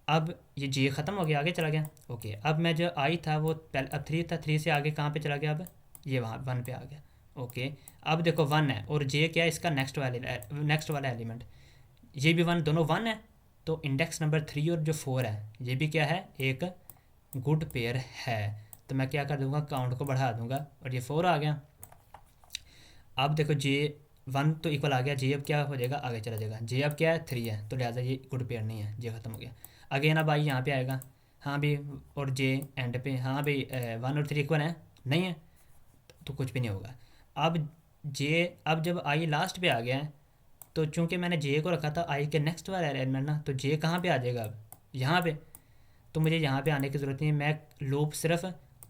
अब ये जे ख़त्म हो गया, आगे चला गया। ओके, अब मैं जो आई था वो पहले, अब 3 था, 3 से आगे कहाँ पे चला गया, अब ये वहाँ 1 पे आ गया। ओके, अब देखो 1 है और जे क्या है, इसका नेक्स्ट वाला एलिमेंट, ये भी 1, दोनों 1 है। तो इंडेक्स नंबर 3 और जो 4 है ये भी क्या है, एक गुड पेयर है। तो मैं क्या कर दूंगा, काउंट को बढ़ा दूंगा और ये 4 आ गया। अब देखो जे 1 तो इक्वल आ गया, जे अब क्या हो जाएगा, आगे चला जाएगा। जे अब क्या है, 3 है, तो लिहाजा ये गुड पेयर नहीं है, जे ख़त्म हो गया। अगेन अब आई यहाँ पे आएगा, हाँ भाई, और जे एंड पे, हाँ भाई 1 और 3 इक्वल है नहीं है, तो कुछ भी नहीं होगा। अब जे, अब जब आई लास्ट पे आ गया है, तो चूंकि मैंने जे को रखा था आई के नेक्स्ट वाला एलिमेंट ना, तो जे कहाँ पे आ जाएगा, अब यहाँ पे। तो मुझे यहाँ पे आने की ज़रूरत नहीं है, मैं लूप सिर्फ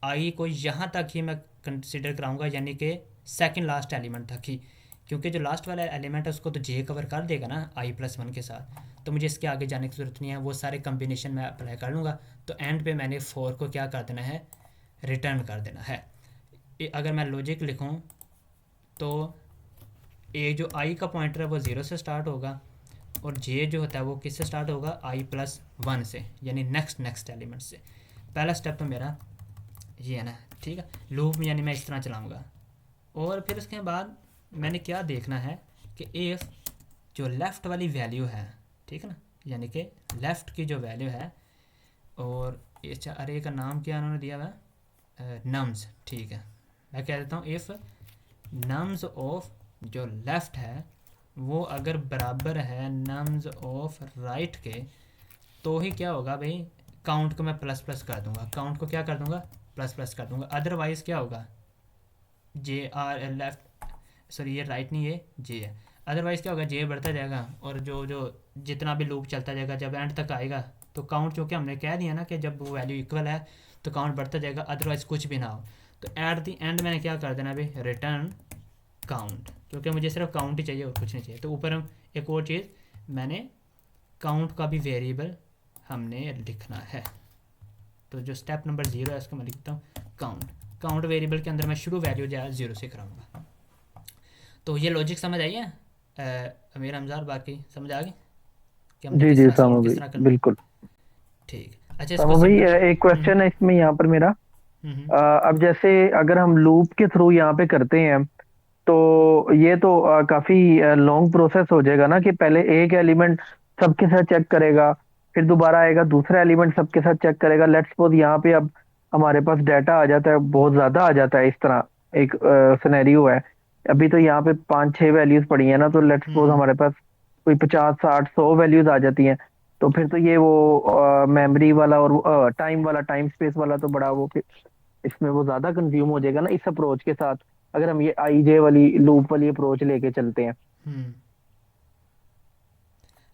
आई को यहाँ तक ही मैं कंसिडर कराऊंगा, यानी कि सेकंड लास्ट एलिमेंट तक ही, क्योंकि जो लास्ट वाला एलिमेंट है उसको तो जे कवर कर देगा ना i+1 के साथ। तो मुझे इसके आगे जाने की ज़रूरत नहीं है, वो सारे कम्बिनेशन मैं अप्लाई कर लूँगा। तो एंड पे मैंने 4 को क्या कर देना है, रिटर्न कर देना है। अगर मैं लॉजिक लिखूँ तो ये जो आई का पॉइंटर है वो 0 से स्टार्ट होगा, और जे जो होता है वो किससे स्टार्ट होगा, i+1 से, यानी नेक्स्ट एलिमेंट से। पहला स्टेप तो मेरा ये है ना, ठीक है। लूप यानी मैं इस तरह चलाऊँगा, और फिर उसके बाद मैंने क्या देखना है कि इफ़ जो लेफ़्ट वाली वैल्यू है, ठीक है ना, यानी कि लेफ़्ट की जो वैल्यू है, और अच्छा अरे का नाम क्या उन्होंने दिया हुआ है, नम्स, ठीक है। मैं कह देता हूँ इफ़ नम्स ऑफ जो लेफ़्ट है वो अगर बराबर है नम्स ऑफ राइट के, तो ही क्या होगा भाई, काउंट को मैं प्लस प्लस कर दूंगा, काउंट को क्या कर दूंगा, प्लस प्लस कर दूंगा। अदरवाइज़ क्या होगा, जे आर लेफ्ट, सॉरी ये राइट नहीं, ये जे है। अदरवाइज़ क्या होगा, जे बढ़ता जाएगा और जो जो जितना भी लूप चलता जाएगा, जब एंड तक आएगा तो काउंट, क्योंकि हमने कह दिया ना कि जब वो वैल्यू इक्वल है तो काउंट बढ़ता जाएगा, अदरवाइज़ कुछ भी ना हो। तो एट द एंड मैंने क्या कर देना भाई, रिटर्न काउंट, क्योंकि मुझे सिर्फ काउंट ही चाहिए और कुछ नहीं चाहिए। तो ऊपर हम एक और चीज़, मैंने काउंट का भी वेरिएबल हमने लिखना है। तो जो स्टेप नंबर 0 है उसको मैं लिखता हूँ काउंट। काउंट वेरिएबल के अंदर मैं शुरू वैल्यू जो है 0 से कराऊंगा। तो ये लॉजिक समझ आई है अमीर हमजार, बाकी समझ आ गई कि हमने जी किस जी तरह सामा सॉल्व किस भाई तरह करना है? बिल्कुल। ठीक। अच्छा, इसको सामा भाई सिंपल। एक क्वेश्चन है इसमें यहाँ पर मेरा। हम्म। अब जैसे अगर हम लूप के थ्रू यहाँ पे करते हैं तो ये तो काफी लॉन्ग प्रोसेस हो जाएगा ना, कि पहले एक एलिमेंट सबके साथ चेक करेगा, फिर दोबारा आएगा दूसरा एलिमेंट सबके साथ चेक करेगा। लेट्स सपोज यहाँ पे अब हमारे पास डाटा आ जाता है, बहुत ज्यादा आ जाता है, इस तरह एक सिनेरियो है। अभी तो यहाँ पे 5-6 वैल्यूज पड़ी है ना, तो लेट्स सपोज हम्म। हमारे पास कोई 50-60-100 वैल्यूज आ जाती हैं। तो फिर तो ये वो मेमोरी वाला और टाइम वाला, टाइम स्पेस वाला तो बड़ा वो, इसमें वो ज्यादा कंज्यूम हो जाएगा ना इस अप्रोच के साथ, अगर हम ये आईजे वाली लूप वाली अप्रोच लेके चलते हैं। हम्म।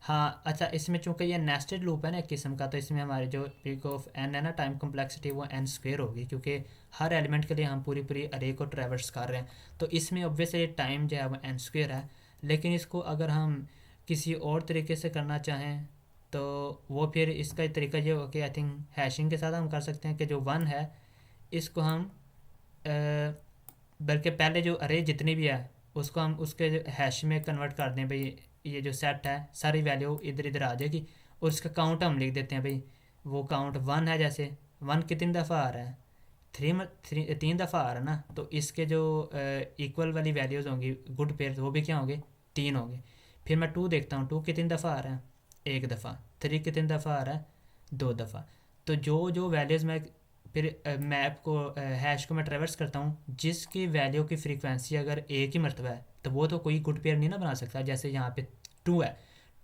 हाँ, अच्छा, इसमें चूंकि ये नेस्टेड लूप है ना एक किस्म का, तो इसमें हमारे जो पिक ऑफ एन है ना, टाइम कॉम्प्लेक्सिटी वो एन स्क्वेयर होगी, क्योंकि हर एलिमेंट के लिए हम पूरी पूरी अरे को ट्रैवर्स कर रहे हैं। तो इसमें ऑब्वियसली टाइम जो है वो एन स्क्वेयर है। लेकिन इसको अगर हम किसी और तरीके से करना चाहें तो वो फिर इसका तरीका ये हो कि आई थिंक हैशिंग के साथ हम कर सकते हैं कि जो वन है इसको हम बल्कि पहले जो अरे जितनी भी है उसको हम उसके हैश में कन्वर्ट कर दें भाई, ये जो सेट है सारी वैल्यू इधर इधर आ जाएगी, और उसका काउंट हम लिख देते हैं भाई, वो काउंट वन है, जैसे वन कितनी दफ़ा आ रहा है, तीन दफ़ा आ रहा है ना, तो इसके जो इक्वल वाली वैल्यूज़ होंगी गुड पेयर, वो भी क्या होंगे, तीन होंगे। फिर मैं टू देखता हूँ, टू कितनी दफ़ा आ रहा है, एक दफ़ा। थ्री कितनी दफ़ा आ रहा है, दो दफ़ा। तो जो जो वैल्यूज़ मैं फिर मैप को हैश को मैं ट्रेवर्स करता हूँ, जिसकी वैल्यू की फ्रीक्वेंसी अगर एक ही मरतबा है तो वो तो कोई गुड पेयर नहीं ना बना सकता। जैसे यहाँ पे टू है,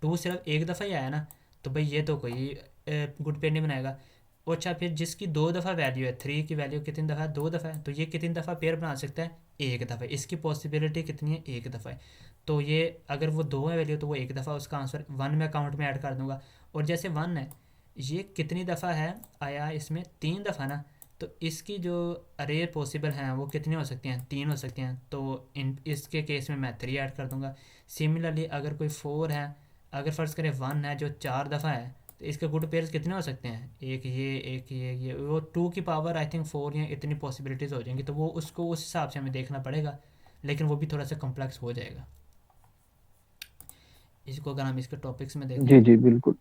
टू सिर्फ एक दफ़ा ही आया ना, तो भाई ये तो कोई गुड पेयर नहीं बनाएगा। और अच्छा, फिर जिसकी दो दफ़ा वैल्यू है, थ्री की वैल्यू कितनी दफ़ा है, दो दफ़ा है, तो ये कितनी दफ़ा पेयर बना सकता है, एक दफ़ा। इसकी पॉसिबिलिटी कितनी है, एक दफ़ा है। तो ये अगर वो दो है वैल्यू तो वो एक दफ़ा उसका आंसर वन में अकाउंट में ऐड कर दूंगा। और जैसे वन है, ये कितनी दफ़ा है आया, इसमें तीन दफ़ा ना, तो इसकी जो अरे पॉसिबल हैं वो कितनी हो सकती हैं, तीन हो सकती हैं। तो इन इसके केस में मैं थ्री ऐड कर दूंगा। सिमिलरली अगर कोई फोर है, अगर फ़र्ज़ करें वन है जो चार दफ़ा है, तो इसके गुड पेयर्स कितने हो सकते हैं, एक ये एक ये वो टू की पावर आई थिंक फोर, या इतनी पॉसिबिलिटीज़ हो जाएंगी। तो वो उसको उस हिसाब से हमें देखना पड़ेगा, लेकिन वो भी थोड़ा सा कम्प्लेक्स हो जाएगा। इसको अगर हम इसके टॉपिक्स में देखें, जी जी बिल्कुल।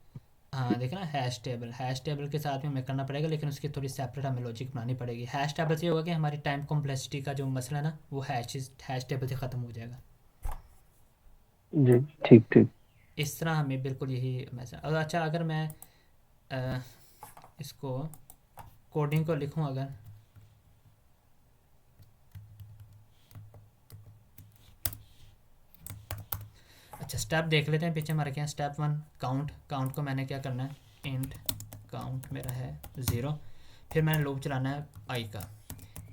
हाँ देखना, हैश टेबल के साथ में हमें करना पड़ेगा, लेकिन उसकी थोड़ी सेपरेट हमें लॉजिक बनानी पड़ेगी। हैश टेबल से ये होगा कि हमारी टाइम कॉम्प्लेक्सिटी का जो मसला है ना, वो हैश टेबल से ख़त्म हो जाएगा। जी ठीक ठीक। इस तरह हमें बिल्कुल यही मैसेज। और अच्छा, अगर मैं अ, इसको कोडिंग को लिखूं अगर, अच्छा स्टेप देख लेते हैं पीछे हमारे क्या। Step one, count. काउंट को मैंने क्या करना है, इंट काउंट मेरा है 0। फिर मैंने लूप चलाना है आई का,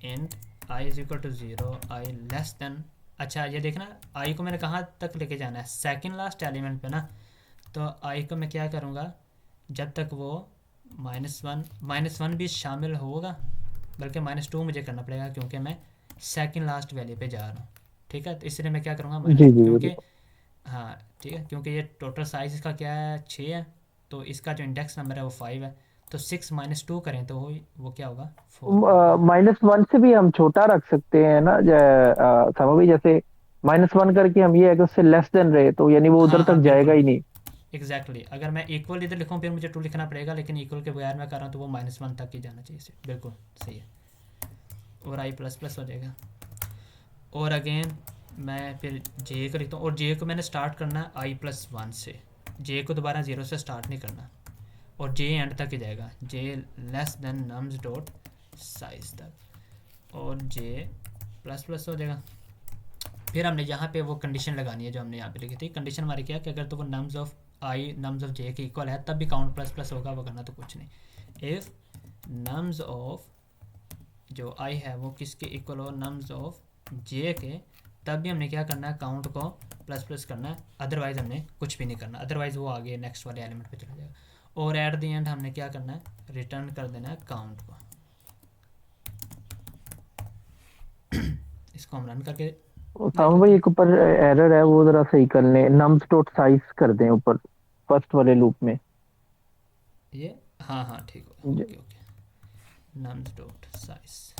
int I is equal to 0, I less than. अच्छा ये देखना, आई को मैंने कहाँ तक लेके जाना है, सेकंड लास्ट एलिमेंट पे ना। तो आई को मैं क्या करूँगा, जब तक वो -1 भी शामिल होगा, बल्कि -2 मुझे करना पड़ेगा क्योंकि मैं सेकंड लास्ट वैल्यू पे जा रहा हूँ। ठीक है, तो इसलिए मैं क्या करूँगा जी -2, जी क्योंकि बिल्कुल। हाँ ठीक है, क्योंकि ये टोटल साइज़ इसका क्या है, 6 है, तो इसका जो इंडेक्स नंबर है वो 5 है। तो 6 -2 करें तो वो क्या होगा, 4 होगा। -1 से भी हम छोटा रख सकते हैं ना, सामा भाई, जैसे -1 करके हम ये है कि उससे लेस देन रहे, तो यानी वो उधर हाँ तक हाँ जाएगा बिल्कुल, ही नहीं। एग्जैक्टली अगर मैं इक्वल इधर लिखूँ फिर मुझे 2 लिखना पड़ेगा, लेकिन इक्वल के बगैर मैं कर रहा हूँ तो वो -1 तक ही जाना चाहिए इसे, बिल्कुल सही है। और आई प्लस प्लस हो जाएगा। और अगेन मैं फिर जे को लिखता हूँ, और जे को मैंने स्टार्ट करना है i+1 से। जे को दोबारा 0 से स्टार्ट नहीं करना, और जे एंड तक ही जाएगा, j less than nums dot size तक, और जे प्लस प्लस हो जाएगा। फिर हमने यहाँ पे वो कंडीशन लगानी है जो हमने यहाँ पे लिखी थी। कंडीशन हमारी क्या है कि अगर तो वो nums of i nums of j के इक्वल है तब भी काउंट प्लस प्लस होगा, वो करना तो कुछ नहीं। इफ़ नम्स ऑफ जो आई है वो किसके इक्वल हो, नम्स ऑफ जे के, तब भी हमने क्या करना है, काउंट को प्लस प्लस करना है, अदरवाइज़ हमने कुछ भी नहीं करना, अदरवाइज़ वो आगे नेक्स्ट वाले एलिमेंट पे चला जाएगा। और एट द एंड हमने क्या करना है, रिटर्न कर देना है काउंट को। इसको हम रन करके देख सामा लेते भाई हैं। एक ऊपर एरर है, वो जरा सही कर लें, नम्स डॉट साइज कर दें ऊपर फर्स्ट वाले लूप में। ये हाँ हाँ ठीक हो, okay okay, nums dot size.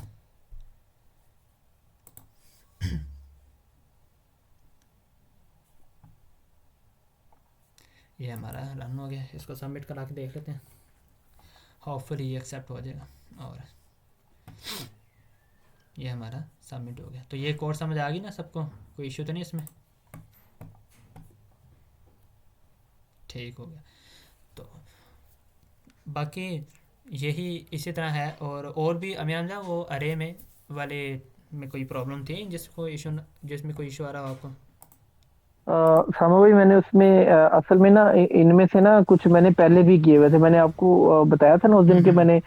ये हमारा रन हो गया, इसको सबमिट करा के देख लेते हैं, होपफुली ये एक्सेप्ट हो जाएगा। और ये हमारा सबमिट हो गया। तो ये कोड समझ आ गई ना सबको, कोई इशू तो नहीं इसमें? ठीक हो गया। तो बाकी यही इसी तरह है। और भी अमियान साहब वो अरे में वाले में कोई प्रॉब्लम थी जिसमें कोई इशू आ रहा हो आपको? सामा भाई मैंने उसमें असल में ना इनमें से ना कुछ मैंने पहले भी किए हुए थे, मैंने आपको बताया था ना उस दिन के, मैंने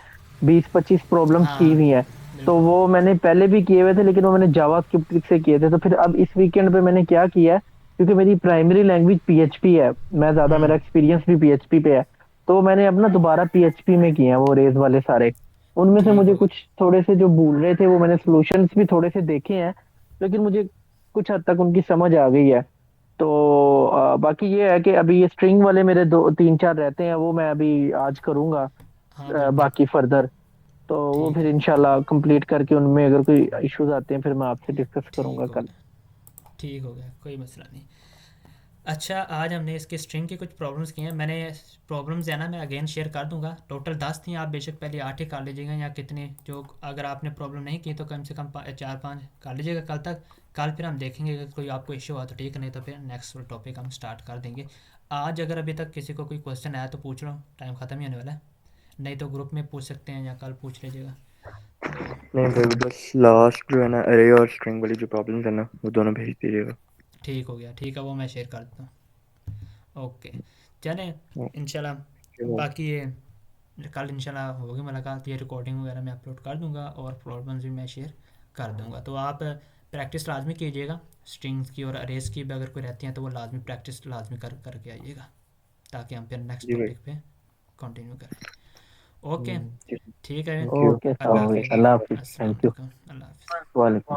20-25 प्रॉब्लम्स की हाँ हुई हैं। तो बिल्कुल। वो मैंने पहले भी किए हुए थे, लेकिन वो मैंने जावास्क्रिप्ट से किए थे। तो फिर अब इस वीकेंड पे मैंने क्या किया है, क्योंकि मेरी प्राइमरी लैंग्वेज पीएचपी है, मैं ज्यादा मेरा एक्सपीरियंस भी पीएचपी पे है, तो मैंने अब ना दोबारा पीएचपी में किए हैं वो रेज वाले सारे। उनमें से ठीक मुझे हो गया। कुछ थोड़े से जो भूल रहे थे वो मैंने सॉल्यूशंस भी थोड़े से देखे हैं, लेकिन मुझे कुछ हद तक उनकी समझ आ गई है। तो बाकी ये है कि अभी ये स्ट्रिंग वाले मेरे 2-3-4 रहते हैं, वो मैं अभी आज करूंगा। हाँ बिल्कुल। बाकी फर्दर तो वो ठीक फिर है। इंशाल्लाह कंप्लीट करके उनमें अगर कोई इश्यूज आते हैं फिर मैं आपसे डिस्कस ठीक करूंगा हो कल। गया। ठीक हो गया, कोई मसला नहीं। अच्छा, आज हमने इसके स्ट्रिंग की कुछ प्रॉब्लम्स की हैं। मैंने प्रॉब्लम्स है ना, मैं अगेन शेयर कर दूंगा। टोटल 10 थी, आप बेशक पहले 8 ही कर लीजिएगा या कितने, जो अगर आपने प्रॉब्लम नहीं की तो कम से कम 4-5 कर लीजिएगा कल तक। कल फिर हम देखेंगे अगर कोई आपको इश्यू हुआ तो ठीक, नहीं तो फिर नेक्स्ट टॉपिक हम स्टार्ट कर देंगे। आज अगर अभी तक किसी को कोई क्वेश्चन आया तो पूछ लो, टाइम ख़त्म ही होने वाला है। नहीं तो ग्रुप में पूछ सकते हैं या कल पूछ लीजिएगा। तो नहीं भाई, बस लास्ट जो है ना, अरे और स्ट्रिंग वाली जो प्रॉब्लम्स है ना, वो दोनों भेज दीजिएगा। ठीक हो गया, ठीक है, वो मैं शेयर कर देता हूँ। ओके, चलें इंशाल्लाह। ओके बाकी ये कल इंशाल्लाह होगी मुलाकात, ये रिकॉर्डिंग वगैरह मैं अपलोड कर दूंगा और प्रॉब्लम्स भी मैं शेयर कर दूंगा। तो आप प्रैक्टिस लाजमी कीजिएगा स्ट्रिंग्स की, और अरेज की भी अगर कोई रहती हैं तो वो लाजमी प्रैक्टिस लाजमी करके आइएगा, ताकि हम फिर नेक्स्ट जी भाई। टॉपिक पे कंटिन्यू करें। ओके, ठीक। ठीक है। Thank you. ओके अल्लाह सामा भाई, हाफिज़। अल्लाह हाफिज, अस्सलाम थैंक यू। वालेकुम। अल्लाह हाफिज़। वालेकुम।